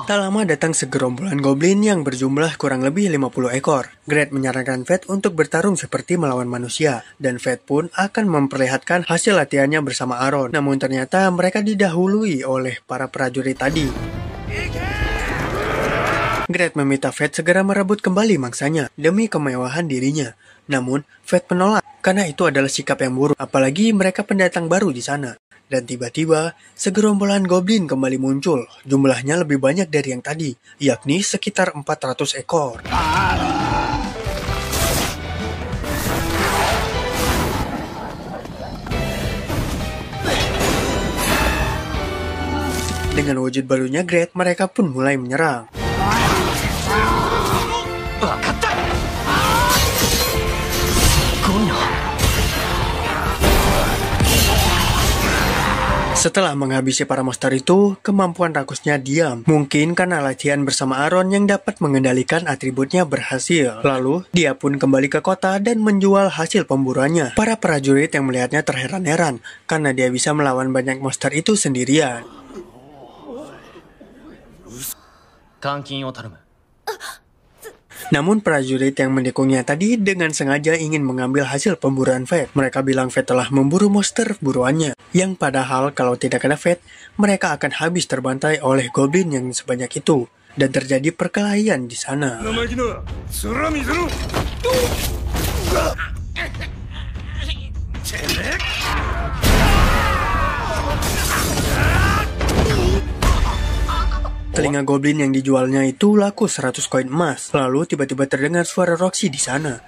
Tak lama datang segerombolan goblin yang berjumlah kurang lebih 50 ekor. Gret menyarankan Fate untuk bertarung seperti melawan manusia, dan Fate pun akan memperlihatkan hasil latihannya bersama Aaron. Namun ternyata mereka didahului oleh para prajurit tadi. Gret meminta Fate segera merebut kembali mangsanya demi kemewahan dirinya. Namun Fate menolak karena itu adalah sikap yang buruk, apalagi mereka pendatang baru di sana. Dan tiba-tiba, segerombolan goblin kembali muncul. Jumlahnya lebih banyak dari yang tadi, yakni sekitar 400 ekor. Dengan wujud barunya Gret, mereka pun mulai menyerang. Setelah menghabisi para monster itu, kemampuan rakusnya diam. Mungkin karena latihan bersama Aaron yang dapat mengendalikan atributnya berhasil. Lalu, dia pun kembali ke kota dan menjual hasil pemburuannya. Para prajurit yang melihatnya terheran-heran, karena dia bisa melawan banyak monster itu sendirian. Namun prajurit yang mendukungnya tadi dengan sengaja ingin mengambil hasil pemburuan Fate. Mereka bilang Fate telah memburu monster buruannya, yang padahal kalau tidak kena Fate, mereka akan habis terbantai oleh goblin yang sebanyak itu. Dan terjadi perkelahian di sana. Telinga goblin yang dijualnya itu laku 100 koin emas. Lalu tiba-tiba terdengar suara Roxy di sana.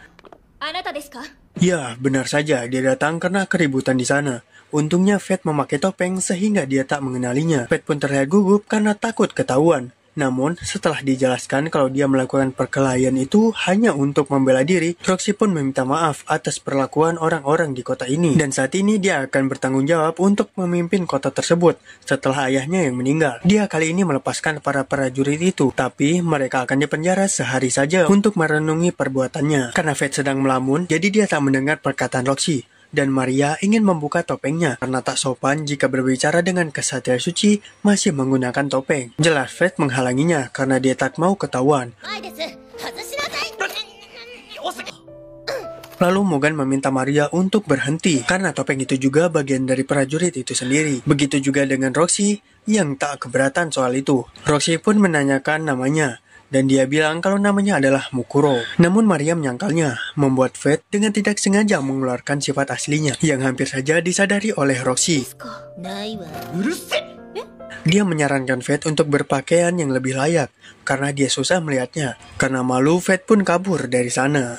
Ya, benar saja, dia datang karena keributan di sana. Untungnya Fate memakai topeng sehingga dia tak mengenalinya. Fate pun terlihat gugup karena takut ketahuan. Namun, setelah dijelaskan kalau dia melakukan perkelahian itu hanya untuk membela diri, Roxy pun meminta maaf atas perlakuan orang-orang di kota ini. Dan saat ini dia akan bertanggung jawab untuk memimpin kota tersebut setelah ayahnya yang meninggal. Dia kali ini melepaskan para prajurit itu, tapi mereka akan dipenjara sehari saja untuk merenungi perbuatannya. Karena Fate sedang melamun, jadi dia tak mendengar perkataan Roxy. Dan Maria ingin membuka topengnya karena tak sopan jika berbicara dengan kesatria suci masih menggunakan topeng. Jelas Fate menghalanginya karena dia tak mau ketahuan. Lalu Mugen meminta Maria untuk berhenti karena topeng itu juga bagian dari prajurit itu sendiri. Begitu juga dengan Roxy yang tak keberatan soal itu. Roxy pun menanyakan namanya. Dan dia bilang kalau namanya adalah Mukuro. Namun Maria menyangkalnya, membuat Fate dengan tidak sengaja mengeluarkan sifat aslinya yang hampir saja disadari oleh Roxy. Dia menyarankan Fate untuk berpakaian yang lebih layak karena dia susah melihatnya. Karena malu, Fate pun kabur dari sana.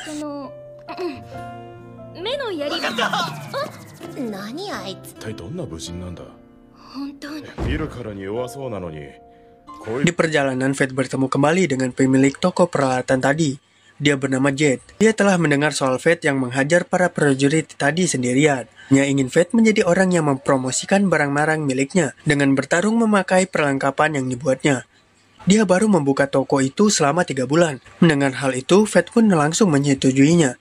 Di perjalanan, Fate bertemu kembali dengan pemilik toko peralatan tadi. Dia bernama Jade. Dia telah mendengar soal Fate yang menghajar para prajurit tadi sendirian. Dia ingin Fate menjadi orang yang mempromosikan barang-barang miliknya dengan bertarung memakai perlengkapan yang dibuatnya. Dia baru membuka toko itu selama 3 bulan. Mendengar hal itu, Fate pun langsung menyetujuinya.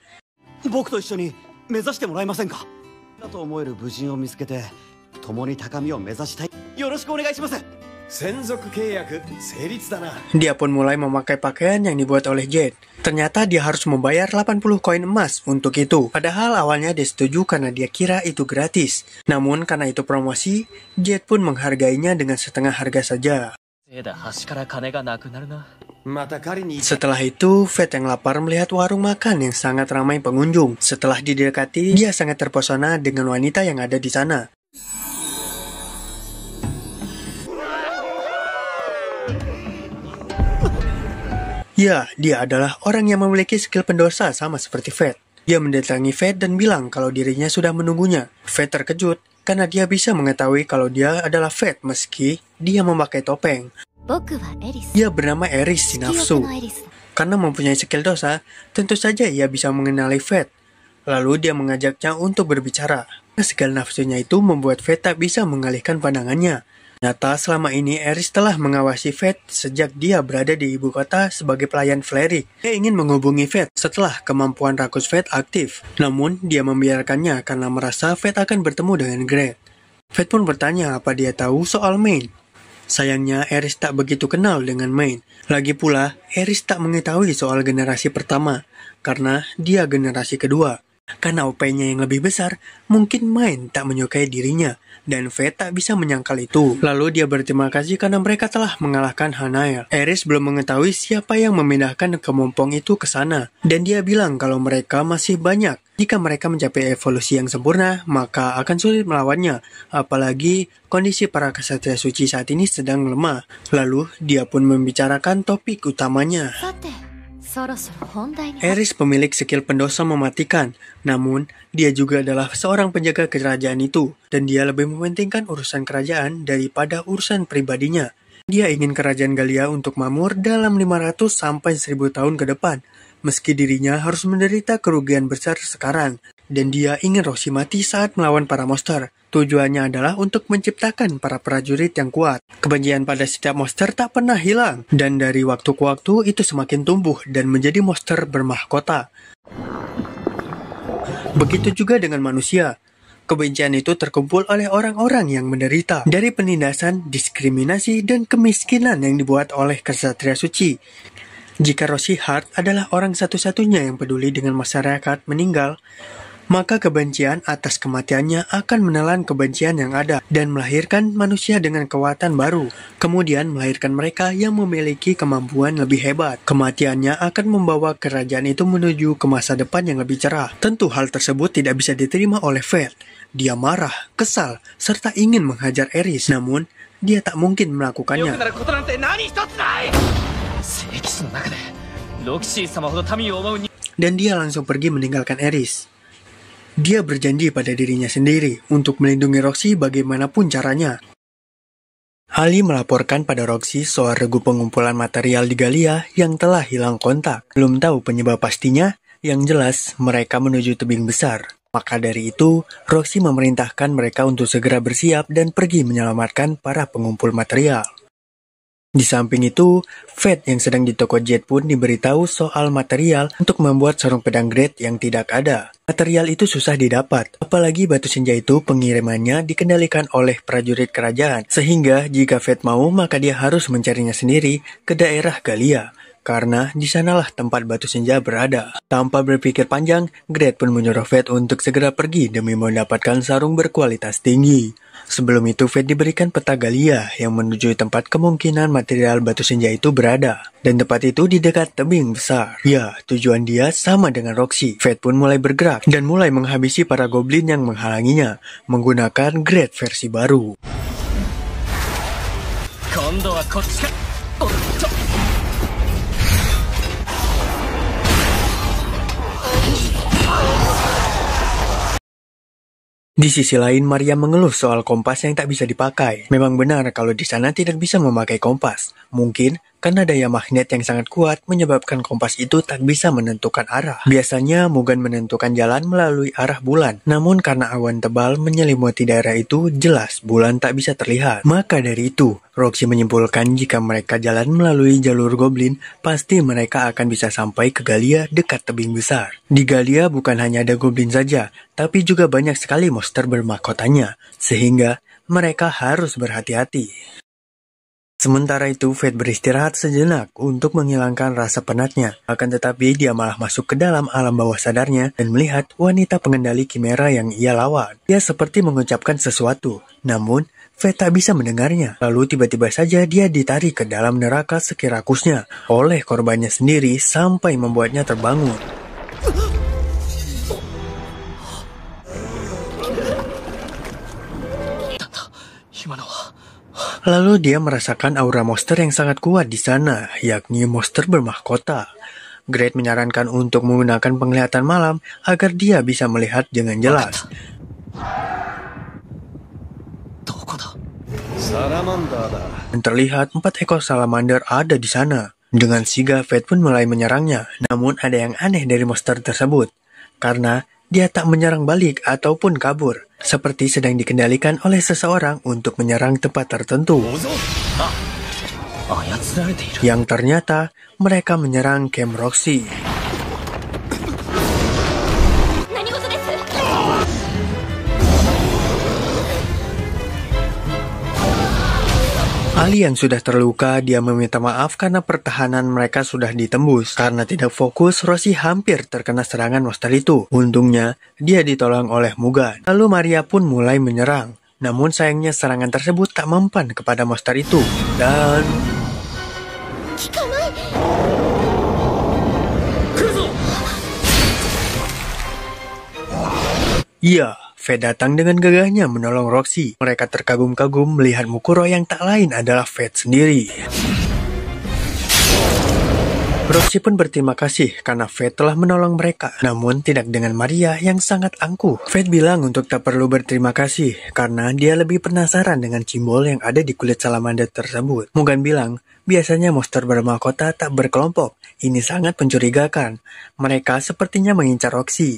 Dia pun mulai memakai pakaian yang dibuat oleh Jade. Ternyata dia harus membayar 80 koin emas untuk itu. Padahal awalnya dia setuju karena dia kira itu gratis. Namun karena itu promosi, Jade pun menghargainya dengan setengah harga saja. Setelah itu, Fate yang lapar melihat warung makan yang sangat ramai pengunjung. Setelah didekati, dia sangat terpesona dengan wanita yang ada di sana. Ya, dia adalah orang yang memiliki skill pendosa sama seperti Fate. Dia mendatangi Fate dan bilang kalau dirinya sudah menunggunya. Fate terkejut karena dia bisa mengetahui kalau dia adalah Fate meski dia memakai topeng. Dia bernama Eris si nafsu. Karena mempunyai skill dosa, tentu saja ia bisa mengenali Fate. Lalu dia mengajaknya untuk berbicara. Skill nafsunya itu membuat Fate tak bisa mengalihkan pandangannya. Ternyata selama ini Eris telah mengawasi Fate sejak dia berada di ibu kota sebagai pelayan Flery. Dia ingin menghubungi Fate setelah kemampuan rakus Fate aktif. Namun dia membiarkannya karena merasa Fate akan bertemu dengan Great. Fate pun bertanya apa dia tahu soal Main. Sayangnya Eris tak begitu kenal dengan Main. Lagi pula Eris tak mengetahui soal generasi pertama karena dia generasi kedua. Karena OP-nya yang lebih besar, mungkin Main tak menyukai dirinya, dan Fate tak bisa menyangkal itu. Lalu dia berterima kasih karena mereka telah mengalahkan Hanael. Eris belum mengetahui siapa yang memindahkan kepompong itu ke sana, dan dia bilang kalau mereka masih banyak. Jika mereka mencapai evolusi yang sempurna, maka akan sulit melawannya, apalagi kondisi para kesatria suci saat ini sedang lemah. Lalu dia pun membicarakan topik utamanya. Eris pemilik skill pendosa mematikan, namun dia juga adalah seorang penjaga kerajaan itu, dan dia lebih mementingkan urusan kerajaan daripada urusan pribadinya. Dia ingin kerajaan Galia untuk makmur dalam 500 sampai 1000 tahun ke depan, meski dirinya harus menderita kerugian besar sekarang, dan dia ingin Roxy mati saat melawan para monster. Tujuannya adalah untuk menciptakan para prajurit yang kuat. Kebencian pada setiap monster tak pernah hilang, dan dari waktu ke waktu itu semakin tumbuh dan menjadi monster bermahkota. Begitu juga dengan manusia. Kebencian itu terkumpul oleh orang-orang yang menderita dari penindasan, diskriminasi, dan kemiskinan yang dibuat oleh kesatria suci. Jika Roxy Hart adalah orang satu-satunya yang peduli dengan masyarakat meninggal, maka kebencian atas kematiannya akan menelan kebencian yang ada dan melahirkan manusia dengan kekuatan baru. Kemudian melahirkan mereka yang memiliki kemampuan lebih hebat. Kematiannya akan membawa kerajaan itu menuju ke masa depan yang lebih cerah. Tentu hal tersebut tidak bisa diterima oleh Fate. Dia marah, kesal, serta ingin menghajar Eris. Namun, dia tak mungkin melakukannya. Dan dia langsung pergi meninggalkan Eris. Dia berjanji pada dirinya sendiri untuk melindungi Roxy bagaimanapun caranya. Ali melaporkan pada Roxy soal regu pengumpulan material di Galia yang telah hilang kontak. Belum tahu penyebab pastinya, yang jelas mereka menuju tebing besar. Maka dari itu, Roxy memerintahkan mereka untuk segera bersiap dan pergi menyelamatkan para pengumpul material. Di samping itu, Fate yang sedang di toko jet pun diberitahu soal material untuk membuat sarung pedang Great yang tidak ada. Material itu susah didapat, apalagi batu senja itu pengirimannya dikendalikan oleh prajurit kerajaan. Sehingga jika Fate mau, maka dia harus mencarinya sendiri ke daerah Galia. Karena di sanalah tempat batu senja berada. Tanpa berpikir panjang, Great pun menyuruh Fate untuk segera pergi demi mendapatkan sarung berkualitas tinggi. Sebelum itu, Fate diberikan peta Galia yang menuju tempat kemungkinan material batu senja itu berada. Dan tempat itu di dekat tebing besar. Ya, tujuan dia sama dengan Roxy. Fate pun mulai bergerak dan mulai menghabisi para goblin yang menghalanginya menggunakan Great versi baru. Di sisi lain, Maria mengeluh soal kompas yang tak bisa dipakai. Memang benar kalau di sana tidak bisa memakai kompas. Mungkin karena daya magnet yang sangat kuat menyebabkan kompas itu tak bisa menentukan arah. Biasanya Mugen menentukan jalan melalui arah bulan. Namun karena awan tebal menyelimuti daerah itu, jelas bulan tak bisa terlihat. Maka dari itu, Roxy menyimpulkan jika mereka jalan melalui jalur goblin, pasti mereka akan bisa sampai ke Galia dekat tebing besar. Di Galia bukan hanya ada goblin saja, tapi juga banyak sekali monster bermahkotanya, sehingga mereka harus berhati-hati. Sementara itu, Fate beristirahat sejenak untuk menghilangkan rasa penatnya. Akan tetapi, dia malah masuk ke dalam alam bawah sadarnya dan melihat wanita pengendali Kimera yang ia lawan. Dia seperti mengucapkan sesuatu, namun Fate tak bisa mendengarnya. Lalu tiba-tiba saja dia ditarik ke dalam neraka sekirakusnya oleh korbannya sendiri sampai membuatnya terbangun. Lalu dia merasakan aura monster yang sangat kuat di sana, yakni monster bermahkota. Great menyarankan untuk menggunakan penglihatan malam agar dia bisa melihat dengan jelas. Dan terlihat 4 ekor salamander ada di sana. Dengan sigah, Fate pun mulai menyerangnya. Namun ada yang aneh dari monster tersebut, karena dia tak menyerang balik ataupun kabur, seperti sedang dikendalikan oleh seseorang untuk menyerang tempat tertentu. Yang ternyata mereka menyerang camp Roxy. Ali yang sudah terluka, dia meminta maaf karena pertahanan mereka sudah ditembus. Karena tidak fokus, Roxy hampir terkena serangan monster itu. Untungnya, dia ditolong oleh Mugen. Lalu Maria pun mulai menyerang. Namun sayangnya serangan tersebut tak mempan kepada monster itu. Dan... iya, Fate datang dengan gagahnya menolong Roxy. Mereka terkagum-kagum melihat Mukuro yang tak lain adalah Fate sendiri. Roxy pun berterima kasih karena Fate telah menolong mereka, namun tidak dengan Maria yang sangat angkuh. Fate bilang untuk tak perlu berterima kasih karena dia lebih penasaran dengan simbol yang ada di kulit salamander tersebut. Mugen bilang, biasanya monster bermahkota tak berkelompok. Ini sangat mencurigakan. Mereka sepertinya mengincar Roxy.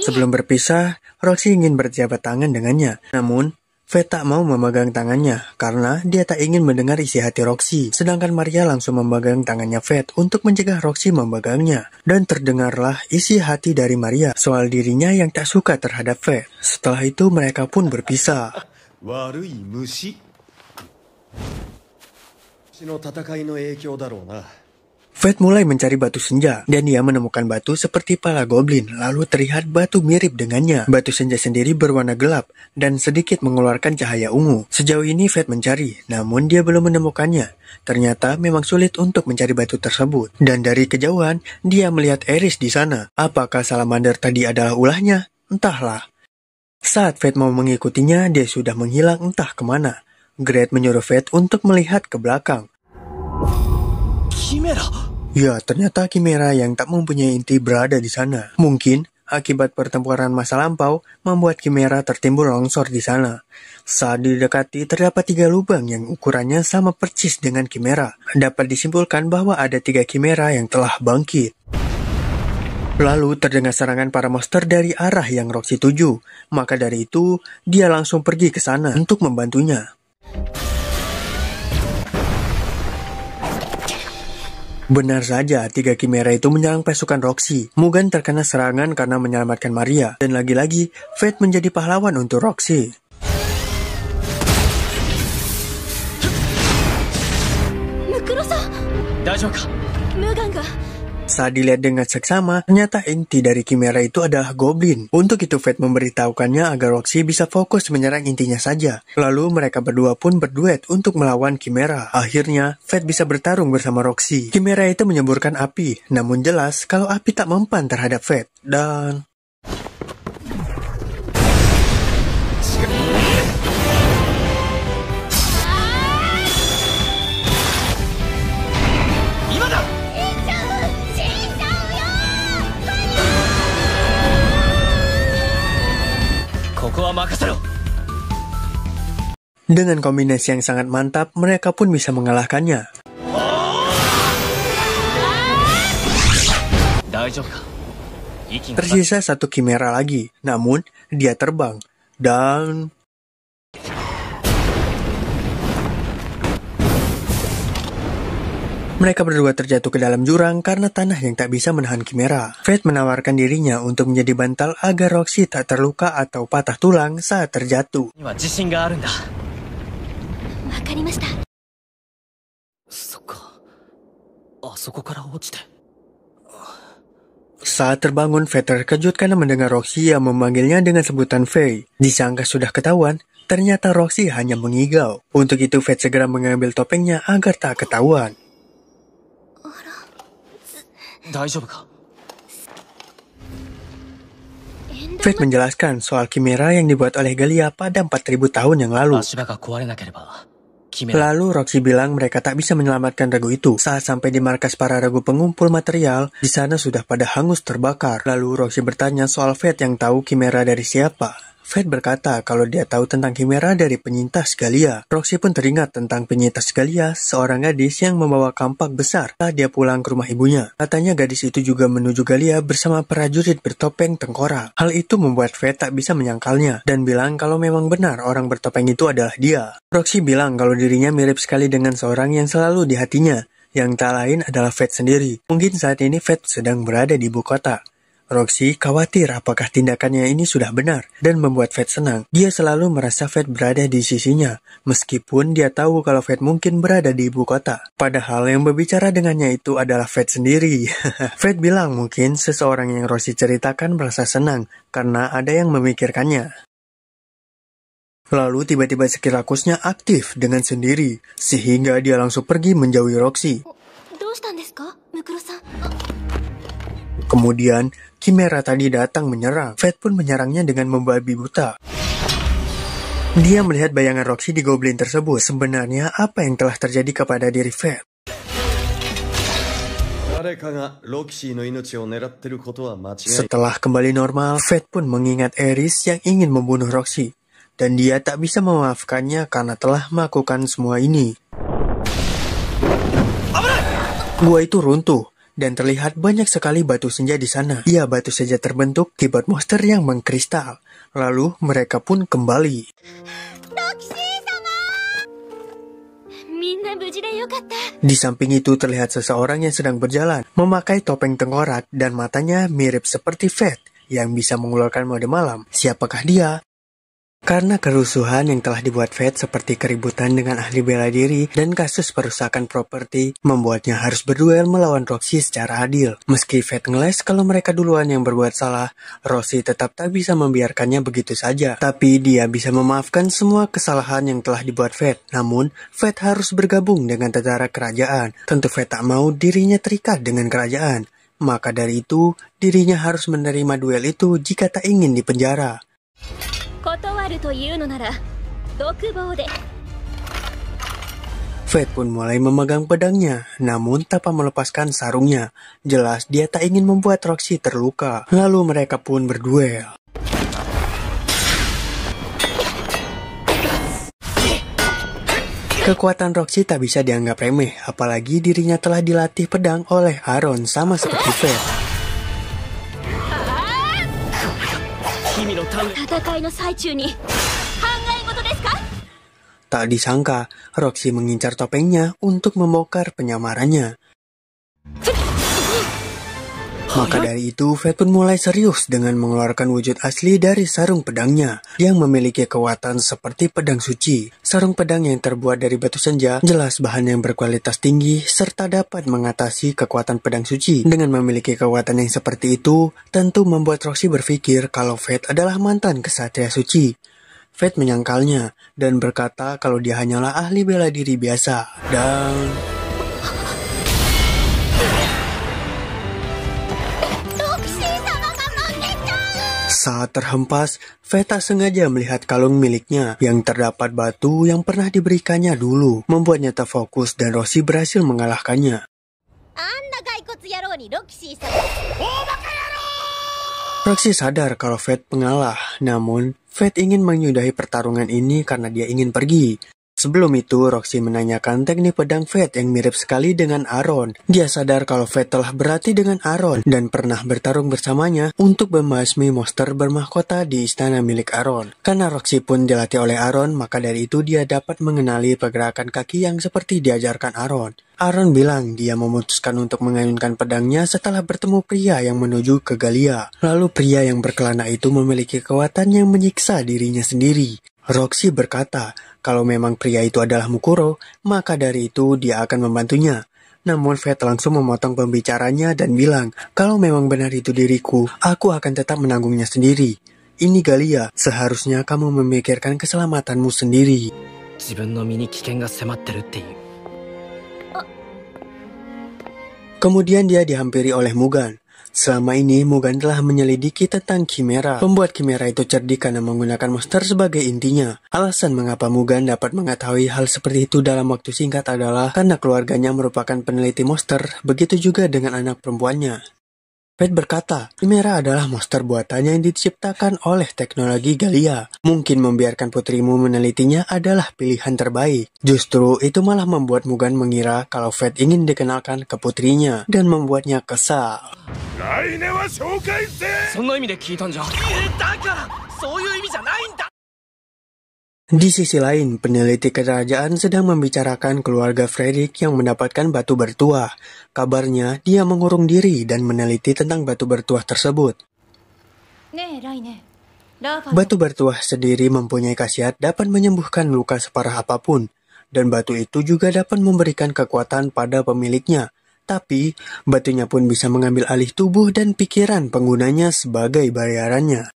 Sebelum berpisah, Roxy ingin berjabat tangan dengannya. Namun, Fate tak mau memegang tangannya karena dia tak ingin mendengar isi hati Roxy. Sedangkan Maria langsung memegang tangannya Fate untuk mencegah Roxy memegangnya. Dan terdengarlah isi hati dari Maria soal dirinya yang tak suka terhadap Fate. Setelah itu mereka pun berpisah. Fate mulai mencari batu senja, dan dia menemukan batu seperti pala goblin, lalu terlihat batu mirip dengannya. Batu senja sendiri berwarna gelap, dan sedikit mengeluarkan cahaya ungu. Sejauh ini Fate mencari, namun dia belum menemukannya. Ternyata memang sulit untuk mencari batu tersebut. Dan dari kejauhan, dia melihat Eris di sana. Apakah salamander tadi adalah ulahnya? Entahlah. Saat Fate mau mengikutinya, dia sudah menghilang entah kemana. Great menyuruh Fate untuk melihat ke belakang. Chimera? Ya, ternyata Chimera yang tak mempunyai inti berada di sana. Mungkin akibat pertempuran masa lampau membuat Chimera tertimbul longsor di sana. Saat didekati, terdapat 3 lubang yang ukurannya sama persis dengan Chimera. Dapat disimpulkan bahwa ada 3 Chimera yang telah bangkit. Lalu terdengar serangan para monster dari arah yang Roxy tuju. Maka dari itu, dia langsung pergi ke sana untuk membantunya. Benar saja, 3 Chimera itu menyerang pasukan Roxy. Mugen terkena serangan karena menyelamatkan Maria. Dan lagi-lagi, Fate menjadi pahlawan untuk Roxy. Saat dilihat dengan seksama, ternyata inti dari Chimera itu adalah Goblin. Untuk itu Fate memberitahukannya agar Roxy bisa fokus menyerang intinya saja. Lalu mereka berdua pun berduet untuk melawan Chimera. Akhirnya, Fate bisa bertarung bersama Roxy. Chimera itu menyemburkan api, namun jelas kalau api tak mempan terhadap Fate. Dan... dengan kombinasi yang sangat mantap, mereka pun bisa mengalahkannya. Tersisa 1 Chimera lagi, namun dia terbang. Dan... mereka berdua terjatuh ke dalam jurang karena tanah yang tak bisa menahan Chimera. Fate menawarkan dirinya untuk menjadi bantal agar Roxy tak terluka atau patah tulang saat terjatuh. Saat terbangun, Fate terkejut karena mendengar Roxy yang memanggilnya dengan sebutan Faye. Disangka sudah ketahuan, ternyata Roxy hanya mengigau. Untuk itu Fate segera mengambil topengnya agar tak ketahuan. Fate menjelaskan soal Chimera yang dibuat oleh Galia pada 4000 tahun yang lalu. Lalu Roxy bilang mereka tak bisa menyelamatkan regu itu. Saat sampai di markas para regu pengumpul material, di sana sudah pada hangus terbakar. Lalu Roxy bertanya soal Fate yang tahu Chimera dari siapa. Fate berkata kalau dia tahu tentang Chimera dari penyintas Galia. Roxy pun teringat tentang penyintas Galia, seorang gadis yang membawa kampak besar saat dia pulang ke rumah ibunya. Katanya gadis itu juga menuju Galia bersama prajurit bertopeng tengkorak. Hal itu membuat Fate tak bisa menyangkalnya dan bilang kalau memang benar orang bertopeng itu adalah dia. Roxy bilang kalau dirinya mirip sekali dengan seorang yang selalu di hatinya, yang tak lain adalah Fate sendiri. Mungkin saat ini Fate sedang berada di ibu kota. Roxy khawatir apakah tindakannya ini sudah benar dan membuat Fate senang. Dia selalu merasa Fate berada di sisinya, meskipun dia tahu kalau Fate mungkin berada di ibu kota. Padahal yang berbicara dengannya itu adalah Fate sendiri. Fate bilang mungkin seseorang yang Roxy ceritakan merasa senang karena ada yang memikirkannya. Lalu tiba-tiba skill rakusnya aktif dengan sendiri, sehingga dia langsung pergi menjauhi Roxy. Kemudian, Chimera tadi datang menyerang. Fate pun menyerangnya dengan membabi buta. Dia melihat bayangan Roxy di Goblin tersebut. Sebenarnya apa yang telah terjadi kepada diri Fate? Setelah kembali normal, Fate pun mengingat Eris yang ingin membunuh Roxy. Dan dia tak bisa memaafkannya karena telah melakukan semua ini. Gua itu runtuh. Dan terlihat banyak sekali batu senja di sana. Ya, batu senja terbentuk akibat monster yang mengkristal. Lalu mereka pun kembali. Di samping itu terlihat seseorang yang sedang berjalan, memakai topeng tengkorak dan matanya mirip seperti Fate yang bisa mengeluarkan mode malam. Siapakah dia? Karena kerusuhan yang telah dibuat Fate seperti keributan dengan ahli bela diri dan kasus perusakan properti membuatnya harus berduel melawan Roxy secara adil. Meski Fate ngeles kalau mereka duluan yang berbuat salah, Roxy tetap tak bisa membiarkannya begitu saja. Tapi dia bisa memaafkan semua kesalahan yang telah dibuat Fate. Namun, Fate harus bergabung dengan tentara kerajaan. Tentu Fate tak mau dirinya terikat dengan kerajaan. Maka dari itu, dirinya harus menerima duel itu jika tak ingin dipenjara. Fate pun mulai memegang pedangnya, namun tanpa melepaskan sarungnya. Jelas dia tak ingin membuat Roxy terluka. Lalu mereka pun berduel. Kekuatan Roxy tak bisa dianggap remeh, apalagi dirinya telah dilatih pedang oleh Aaron sama seperti Fate. Tak disangka, Roxy mengincar topengnya untuk membongkar penyamarannya. Maka dari itu, Fate pun mulai serius dengan mengeluarkan wujud asli dari sarung pedangnya yang memiliki kekuatan seperti pedang suci. Sarung pedang yang terbuat dari batu senja, jelas bahan yang berkualitas tinggi serta dapat mengatasi kekuatan pedang suci. Dengan memiliki kekuatan yang seperti itu, tentu membuat Roxy berpikir kalau Fate adalah mantan kesatria suci. Fate menyangkalnya dan berkata kalau dia hanyalah ahli bela diri biasa. Dan saat terhempas, Fate tak sengaja melihat kalung miliknya yang terdapat batu yang pernah diberikannya dulu, membuatnya terfokus dan Roxy berhasil mengalahkannya. Roxy sadar kalau Fate mengalah, namun Fate ingin menyudahi pertarungan ini karena dia ingin pergi. Sebelum itu, Roxy menanyakan teknik pedang Fate yang mirip sekali dengan Aaron. Dia sadar kalau Fate telah berlatih dengan Aaron dan pernah bertarung bersamanya untuk membasmi monster bermahkota di istana milik Aaron. Karena Roxy pun dilatih oleh Aaron, maka dari itu dia dapat mengenali pergerakan kaki yang seperti diajarkan Aaron. Aaron bilang dia memutuskan untuk mengayunkan pedangnya setelah bertemu pria yang menuju ke Galia. Lalu pria yang berkelana itu memiliki kekuatan yang menyiksa dirinya sendiri. Roxy berkata, kalau memang pria itu adalah Mukuro, maka dari itu dia akan membantunya. Namun Fate langsung memotong pembicaranya dan bilang, kalau memang benar itu diriku, aku akan tetap menanggungnya sendiri. Ini Galia, seharusnya kamu memikirkan keselamatanmu sendiri. Kemudian dia dihampiri oleh Mugan. Selama ini, Mugan telah menyelidiki tentang Chimera. Pembuat Chimera itu cerdik karena menggunakan monster sebagai intinya. Alasan mengapa Mugan dapat mengetahui hal seperti itu dalam waktu singkat adalah karena keluarganya merupakan peneliti monster, begitu juga dengan anak perempuannya. Fate berkata, Chimera adalah monster buatannya yang diciptakan oleh teknologi Galia. Mungkin membiarkan putrimu menelitinya adalah pilihan terbaik. Justru itu malah membuat Mugan mengira kalau Fate ingin dikenalkan ke putrinya dan membuatnya kesal. Di sisi lain, peneliti kerajaan sedang membicarakan keluarga Frederick yang mendapatkan batu bertuah. Kabarnya, dia mengurung diri dan meneliti tentang batu bertuah tersebut. Batu bertuah sendiri mempunyai khasiat dapat menyembuhkan luka separah apapun, dan batu itu juga dapat memberikan kekuatan pada pemiliknya. Tapi, batunya pun bisa mengambil alih tubuh dan pikiran penggunanya sebagai bayarannya.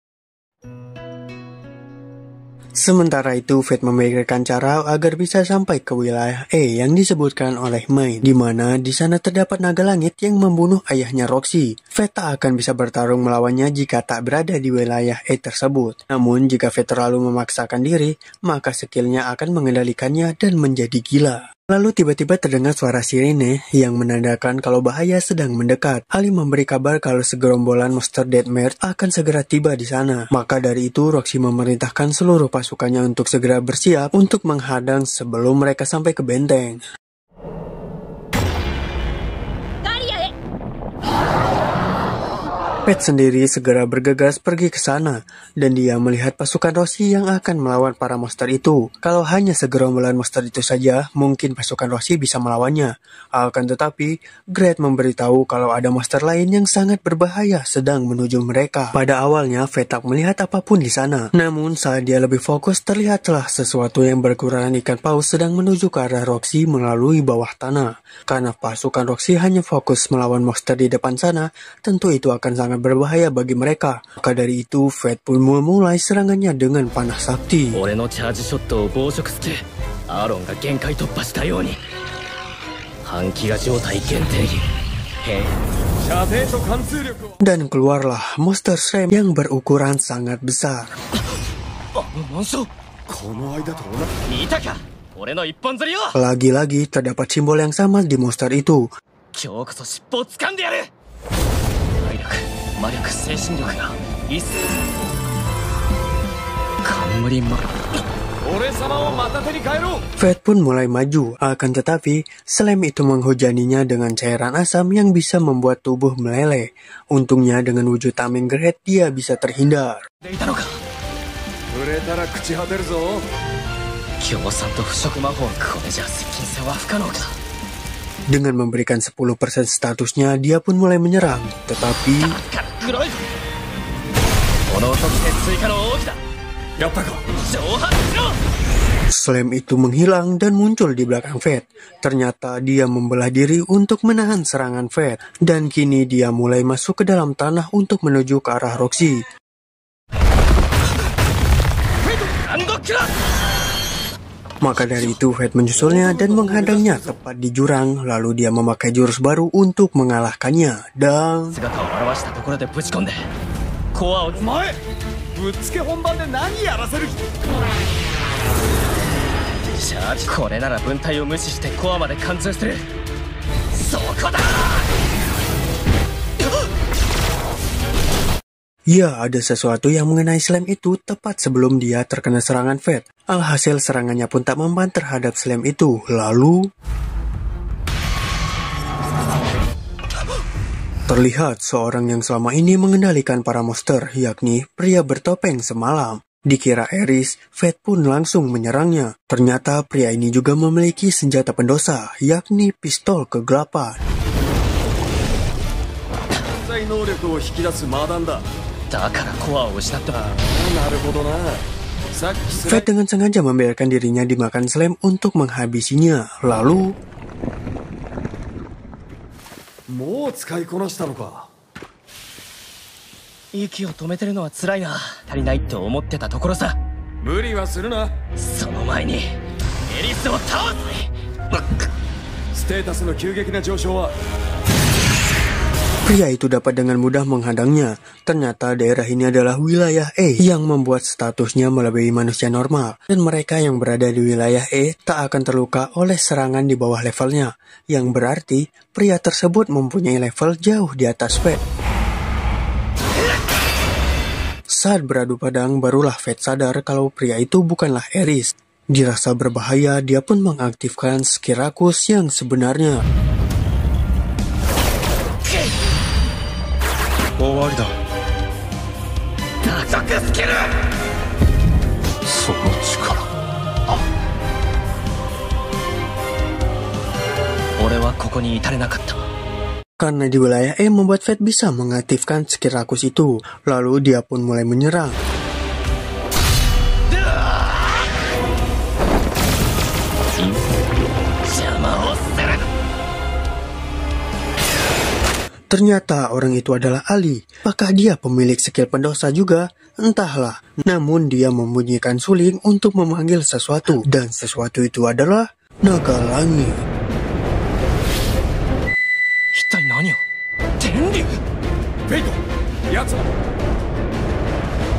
Sementara itu, Fate memikirkan cara agar bisa sampai ke wilayah E yang disebutkan oleh Main, di mana di sana terdapat naga langit yang membunuh ayahnya Roxy. Fate tak akan bisa bertarung melawannya jika tak berada di wilayah E tersebut. Namun, jika Fate terlalu memaksakan diri, maka skillnya akan mengendalikannya dan menjadi gila. Lalu tiba-tiba terdengar suara sirene yang menandakan kalau bahaya sedang mendekat. Ali memberi kabar kalau segerombolan monster Deathmare akan segera tiba di sana. Maka dari itu Roxy memerintahkan seluruh pasukannya untuk segera bersiap untuk menghadang sebelum mereka sampai ke benteng. Fate sendiri segera bergegas pergi ke sana, dan dia melihat pasukan Roxy yang akan melawan para monster itu. Kalau hanya segerombolan monster itu saja, mungkin pasukan Roxy bisa melawannya. Akan tetapi, Great memberitahu kalau ada monster lain yang sangat berbahaya sedang menuju mereka. Pada awalnya, Fate tak melihat apapun di sana. Namun, saat dia lebih fokus, terlihatlah sesuatu yang berukuran ikan paus sedang menuju ke arah Roxy melalui bawah tanah. Karena pasukan Roxy hanya fokus melawan monster di depan sana, tentu itu akan sangat berbahaya bagi mereka. Maka dari itu, Fate pun memulai serangannya dengan panah sakti. Dan keluarlah monster Shrimp yang berukuran sangat besar. Lagi-lagi terdapat simbol yang sama di monster itu. Fate pun mulai maju, akan tetapi slime itu menghujaninya dengan cairan asam yang bisa membuat tubuh meleleh. Untungnya dengan wujud tameng Great dia bisa terhindar. Dengan memberikan 10% statusnya, dia pun mulai menyerang. Tetapi slime itu menghilang dan muncul di belakang Fate. Ternyata dia membelah diri untuk menahan serangan Fate. Dan kini dia mulai masuk ke dalam tanah untuk menuju ke arah Roxy. Maka dari itu Fate menyusulnya dan menghadangnya tepat di jurang. Lalu dia memakai jurus baru untuk mengalahkannya. Dan ya, ada sesuatu yang mengenai slime itu tepat sebelum dia terkena serangan Fate. Alhasil serangannya pun tak mempan terhadap slime itu. Lalu terlihat seorang yang selama ini mengendalikan para monster, yakni pria bertopeng semalam. Dikira Ares, Fate pun langsung menyerangnya. Ternyata pria ini juga memiliki senjata pendosa, yakni pistol kegelapan. Fate dengan sengaja membiarkan dirinya dimakan slime untuk menghabisinya. Lalu pria itu dapat dengan mudah menghadangnya. Ternyata daerah ini adalah wilayah E yang membuat statusnya melebihi manusia normal. Dan mereka yang berada di wilayah E tak akan terluka oleh serangan di bawah levelnya. Yang berarti pria tersebut mempunyai level jauh di atas Fate. Saat beradu padang barulah Fate sadar kalau pria itu bukanlah Ares. Dirasa berbahaya, dia pun mengaktifkan Skirakus yang sebenarnya. Karena di wilayah E membuat Fate bisa mengaktifkan Skirakus itu. Lalu dia pun mulai menyerang. Ternyata orang itu adalah Ali. Apakah dia pemilik skill pendosa juga? Entahlah. Namun dia membunyikan suling untuk memanggil sesuatu. Dan sesuatu itu adalah naga langit.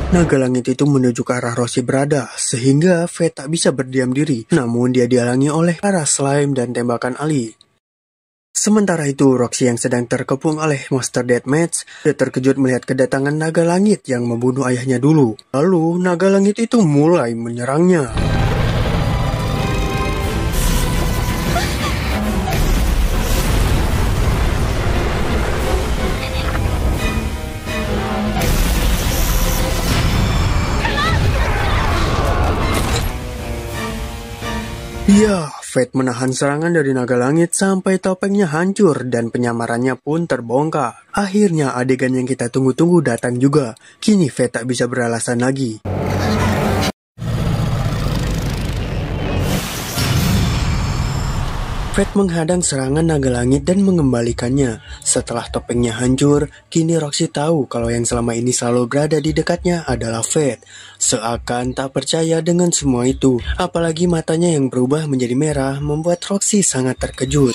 Naga langit itu menuju ke arah Roxy berada, sehingga Fate tak bisa berdiam diri. Namun dia dihalangi oleh para slime dan tembakan Ali. Sementara itu, Roxy yang sedang terkepung oleh monster deathmatch, dia terkejut melihat kedatangan naga langit yang membunuh ayahnya dulu. Lalu, naga langit itu mulai menyerangnya. Ya, Fate menahan serangan dari naga langit sampai topengnya hancur dan penyamarannya pun terbongkar. Akhirnya adegan yang kita tunggu-tunggu datang juga. Kini Fate tak bisa beralasan lagi. Fate menghadang serangan naga langit dan mengembalikannya. Setelah topengnya hancur, kini Roxy tahu kalau yang selama ini selalu berada di dekatnya adalah Fate. Seakan tak percaya dengan semua itu. Apalagi matanya yang berubah menjadi merah membuat Roxy sangat terkejut.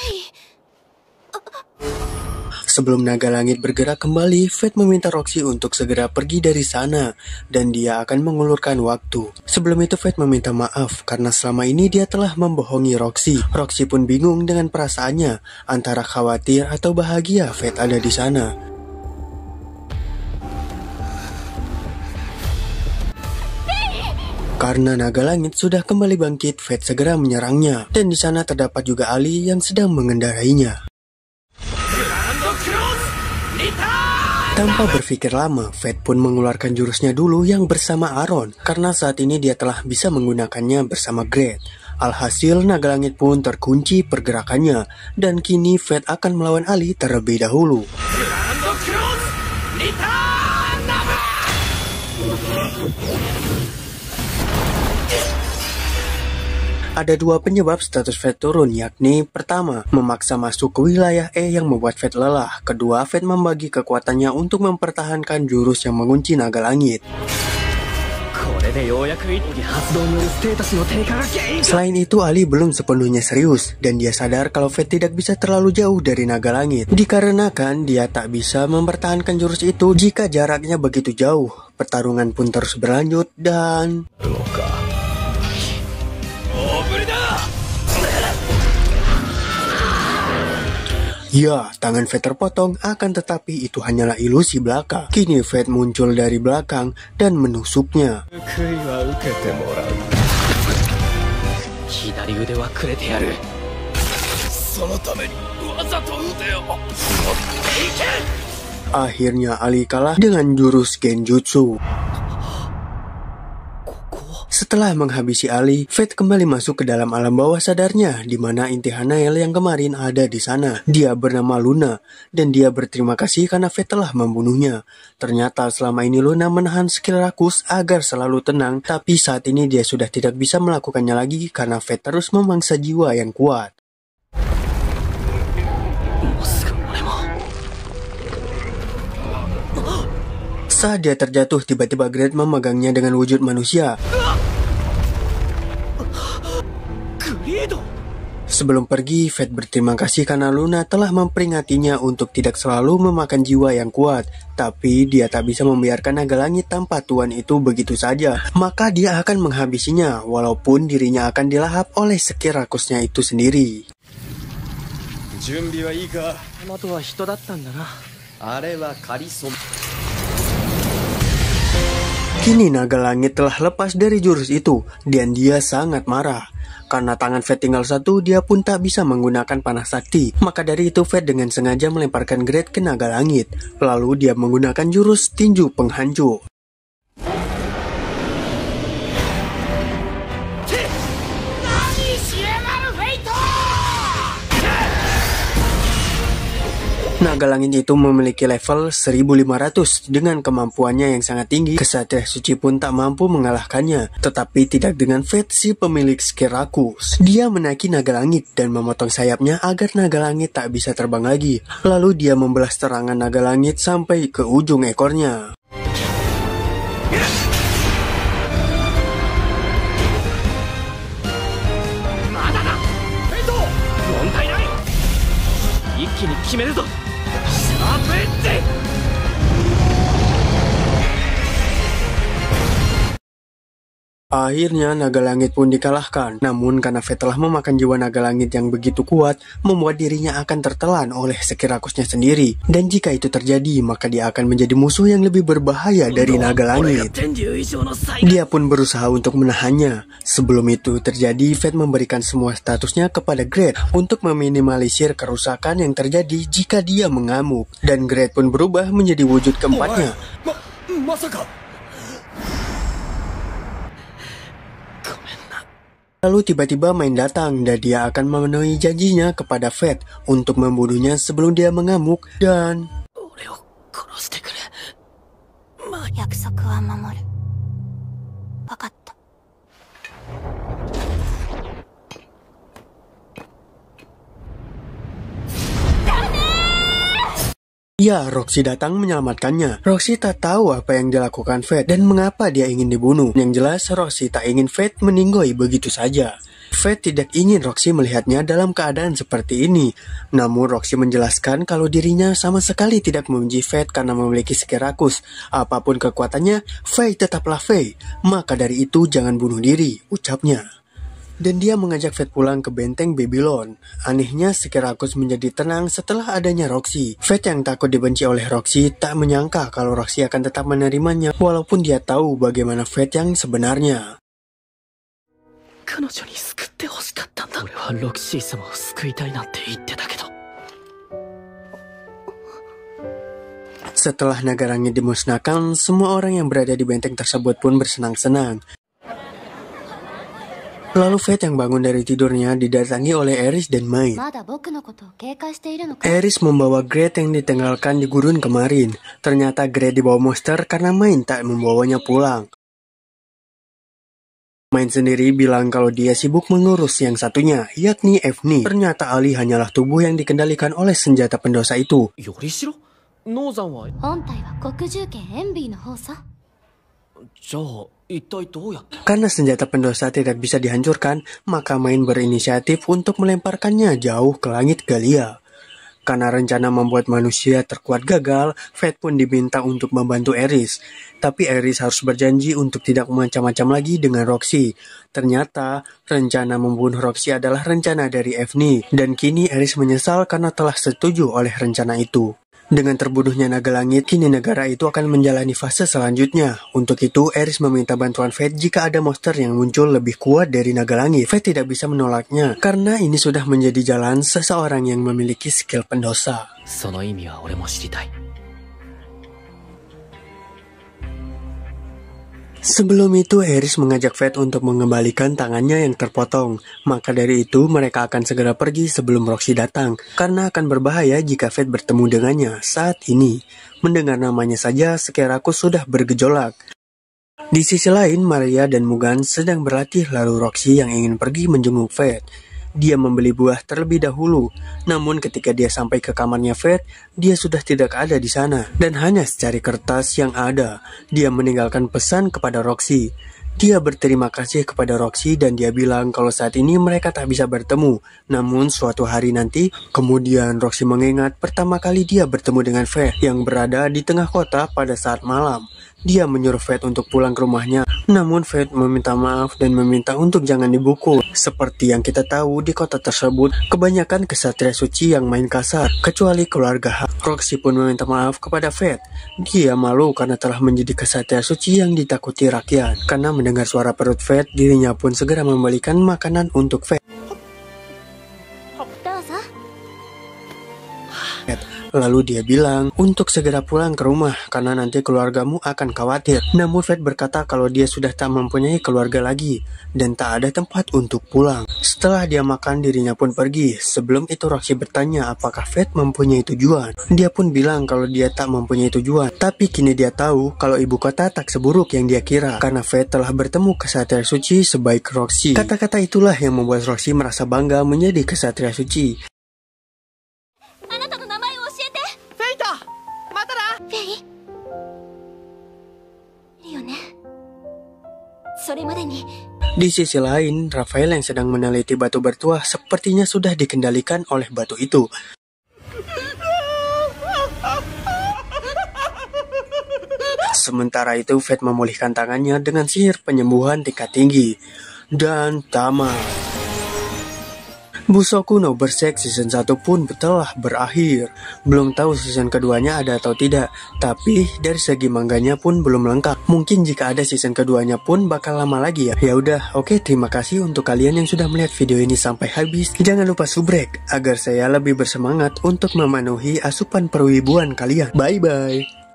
Sebelum naga langit bergerak kembali, Fate meminta Roxy untuk segera pergi dari sana dan dia akan mengulurkan waktu. Sebelum itu Fate meminta maaf karena selama ini dia telah membohongi Roxy. Roxy pun bingung dengan perasaannya, antara khawatir atau bahagia Fate ada di sana. Karena naga langit sudah kembali bangkit, Fate segera menyerangnya dan di sana terdapat juga Ali yang sedang mengendarainya. Tanpa berpikir lama, Fate pun mengeluarkan jurusnya dulu yang bersama Aaron, karena saat ini dia telah bisa menggunakannya bersama Great. Alhasil, naga langit pun terkunci pergerakannya, dan kini Fate akan melawan Ali terlebih dahulu. Ada dua penyebab status Fate turun, yakni pertama, memaksa masuk ke wilayah E yang membuat Fate lelah. Kedua, Fate membagi kekuatannya untuk mempertahankan jurus yang mengunci naga langit. Selain itu, Ali belum sepenuhnya serius, dan dia sadar kalau Fate tidak bisa terlalu jauh dari naga langit. Dikarenakan dia tak bisa mempertahankan jurus itu jika jaraknya begitu jauh. Pertarungan pun terus berlanjut dan... Ya, tangan Fate terpotong, akan tetapi itu hanyalah ilusi belaka. Kini Fate muncul dari belakang dan menusuknya. Akhirnya Ali kalah dengan jurus Genjutsu. Setelah menghabisi Ali, Fate kembali masuk ke dalam alam bawah sadarnya, di mana inti Hanael yang kemarin ada di sana. Dia bernama Luna, dan dia berterima kasih karena Fate telah membunuhnya. Ternyata selama ini Luna menahan skill Rakus agar selalu tenang, tapi saat ini dia sudah tidak bisa melakukannya lagi karena Fate terus memangsa jiwa yang kuat. Saat dia terjatuh, tiba-tiba Great memegangnya dengan wujud manusia. Sebelum pergi, Fate berterima kasih karena Luna telah memperingatinya untuk tidak selalu memakan jiwa yang kuat. Tapi dia tak bisa membiarkan naga langit tanpa tuan itu begitu saja. Maka dia akan menghabisinya, walaupun dirinya akan dilahap oleh skill Rakusnya itu sendiri. Kini naga langit telah lepas dari jurus itu, dan dia sangat marah. Karena tangan Fate tinggal satu, dia pun tak bisa menggunakan panah sakti. Maka dari itu Fate dengan sengaja melemparkan Great ke naga langit. Lalu dia menggunakan jurus tinju penghancur. Naga langit itu memiliki level 1500 dengan kemampuannya yang sangat tinggi. Kesatria suci pun tak mampu mengalahkannya, tetapi tidak dengan Fate si pemilik skill Rakus. Dia menaiki naga langit dan memotong sayapnya agar naga langit tak bisa terbang lagi. Lalu dia membelah serangan naga langit sampai ke ujung ekornya. Akhirnya naga langit pun dikalahkan. Namun karena Fate telah memakan jiwa naga langit yang begitu kuat, membuat dirinya akan tertelan oleh skill Rakusnya sendiri. Dan jika itu terjadi, maka dia akan menjadi musuh yang lebih berbahaya dari naga langit. Dia pun berusaha untuk menahannya. Sebelum itu terjadi, Fate memberikan semua statusnya kepada Great untuk meminimalisir kerusakan yang terjadi jika dia mengamuk. Dan Great pun berubah menjadi wujud keempatnya. Lalu tiba-tiba Main datang dan dia akan memenuhi janjinya kepada Fate untuk membunuhnya sebelum dia mengamuk dan... Ya, Roxy datang menyelamatkannya. Roxy tak tahu apa yang dilakukan Fate dan mengapa dia ingin dibunuh. Yang jelas, Roxy tak ingin Fate meninggoy begitu saja. Fate tidak ingin Roxy melihatnya dalam keadaan seperti ini. Namun Roxy menjelaskan kalau dirinya sama sekali tidak membenci Fate karena memiliki Skerakus. Apapun kekuatannya, Faye tetaplah Faye. Maka dari itu jangan bunuh diri, ucapnya. Dan dia mengajak Fate pulang ke benteng Babylon. Anehnya Skerakus menjadi tenang setelah adanya Roxy. Fate yang takut dibenci oleh Roxy tak menyangka kalau Roxy akan tetap menerimanya walaupun dia tahu bagaimana Fate yang sebenarnya. Setelah naga langit dimusnahkan, semua orang yang berada di benteng tersebut pun bersenang-senang. Lalu Fate yang bangun dari tidurnya didatangi oleh Aeris dan Mai. Aeris membawa Great yang ditinggalkan di gurun kemarin. Ternyata Great dibawa monster karena Mai tak membawanya pulang. Main sendiri bilang kalau dia sibuk mengurus yang satunya, yakni Evni. Ternyata Ali hanyalah tubuh yang dikendalikan oleh senjata pendosa itu. Karena senjata pendosa tidak bisa dihancurkan, maka Main berinisiatif untuk melemparkannya jauh ke langit Galia. Karena rencana membuat manusia terkuat gagal, Fate pun diminta untuk membantu Aeris. Tapi Aeris harus berjanji untuk tidak macam-macam lagi dengan Roxy. Ternyata, rencana membunuh Roxy adalah rencana dari Evni. Dan kini Aeris menyesal karena telah setuju oleh rencana itu. Dengan terbunuhnya naga langit, kini negara itu akan menjalani fase selanjutnya. Untuk itu, Aeris meminta bantuan Fate jika ada monster yang muncul lebih kuat dari naga langit. Fate tidak bisa menolaknya, karena ini sudah menjadi jalan seseorang yang memiliki skill pendosa. Sebelum itu, Aeris mengajak Fate untuk mengembalikan tangannya yang terpotong. Maka dari itu, mereka akan segera pergi sebelum Roxy datang, karena akan berbahaya jika Fate bertemu dengannya saat ini. Mendengar namanya saja, Skerakus sudah bergejolak. Di sisi lain, Maria dan Mugan sedang berlatih lalu Roxy yang ingin pergi menjenguk Fate. Dia membeli buah terlebih dahulu, namun ketika dia sampai ke kamarnya Fate, dia sudah tidak ada di sana. Dan hanya secari kertas yang ada, dia meninggalkan pesan kepada Roxy. Dia berterima kasih kepada Roxy dan dia bilang kalau saat ini mereka tak bisa bertemu. Namun suatu hari nanti, kemudian Roxy mengingat pertama kali dia bertemu dengan Fate yang berada di tengah kota pada saat malam. Dia menyuruh Fate untuk pulang ke rumahnya. Namun Fate meminta maaf dan meminta untuk jangan dibukul. Seperti yang kita tahu di kota tersebut, kebanyakan kesatria suci yang main kasar, kecuali keluarga Han. Roxy pun meminta maaf kepada Fate. Dia malu karena telah menjadi kesatria suci yang ditakuti rakyat. Karena mendengar suara perut Fate, dirinya pun segera membelikan makanan untuk Fate. Lalu dia bilang untuk segera pulang ke rumah karena nanti keluargamu akan khawatir. Namun Fate berkata kalau dia sudah tak mempunyai keluarga lagi dan tak ada tempat untuk pulang. Setelah dia makan, dirinya pun pergi. Sebelum itu Roxy bertanya apakah Fate mempunyai tujuan. Dia pun bilang kalau dia tak mempunyai tujuan. Tapi kini dia tahu kalau ibu kota tak seburuk yang dia kira karena Fate telah bertemu kesatria suci sebaik Roxy. Kata-kata itulah yang membuat Roxy merasa bangga menjadi kesatria suci. Di sisi lain, Raphael yang sedang meneliti batu bertuah sepertinya sudah dikendalikan oleh batu itu. Sementara itu, Fate memulihkan tangannya dengan sihir penyembuhan tingkat tinggi. Dan tamat. Mushoku no Berserk season 1 pun telah berakhir. Belum tahu season keduanya ada atau tidak, tapi dari segi mangganya pun belum lengkap. Mungkin jika ada season keduanya pun bakal lama lagi ya. Ya udah, oke, terima kasih untuk kalian yang sudah melihat video ini sampai habis. Jangan lupa subrek agar saya lebih bersemangat untuk memenuhi asupan perwibuan kalian. Bye bye.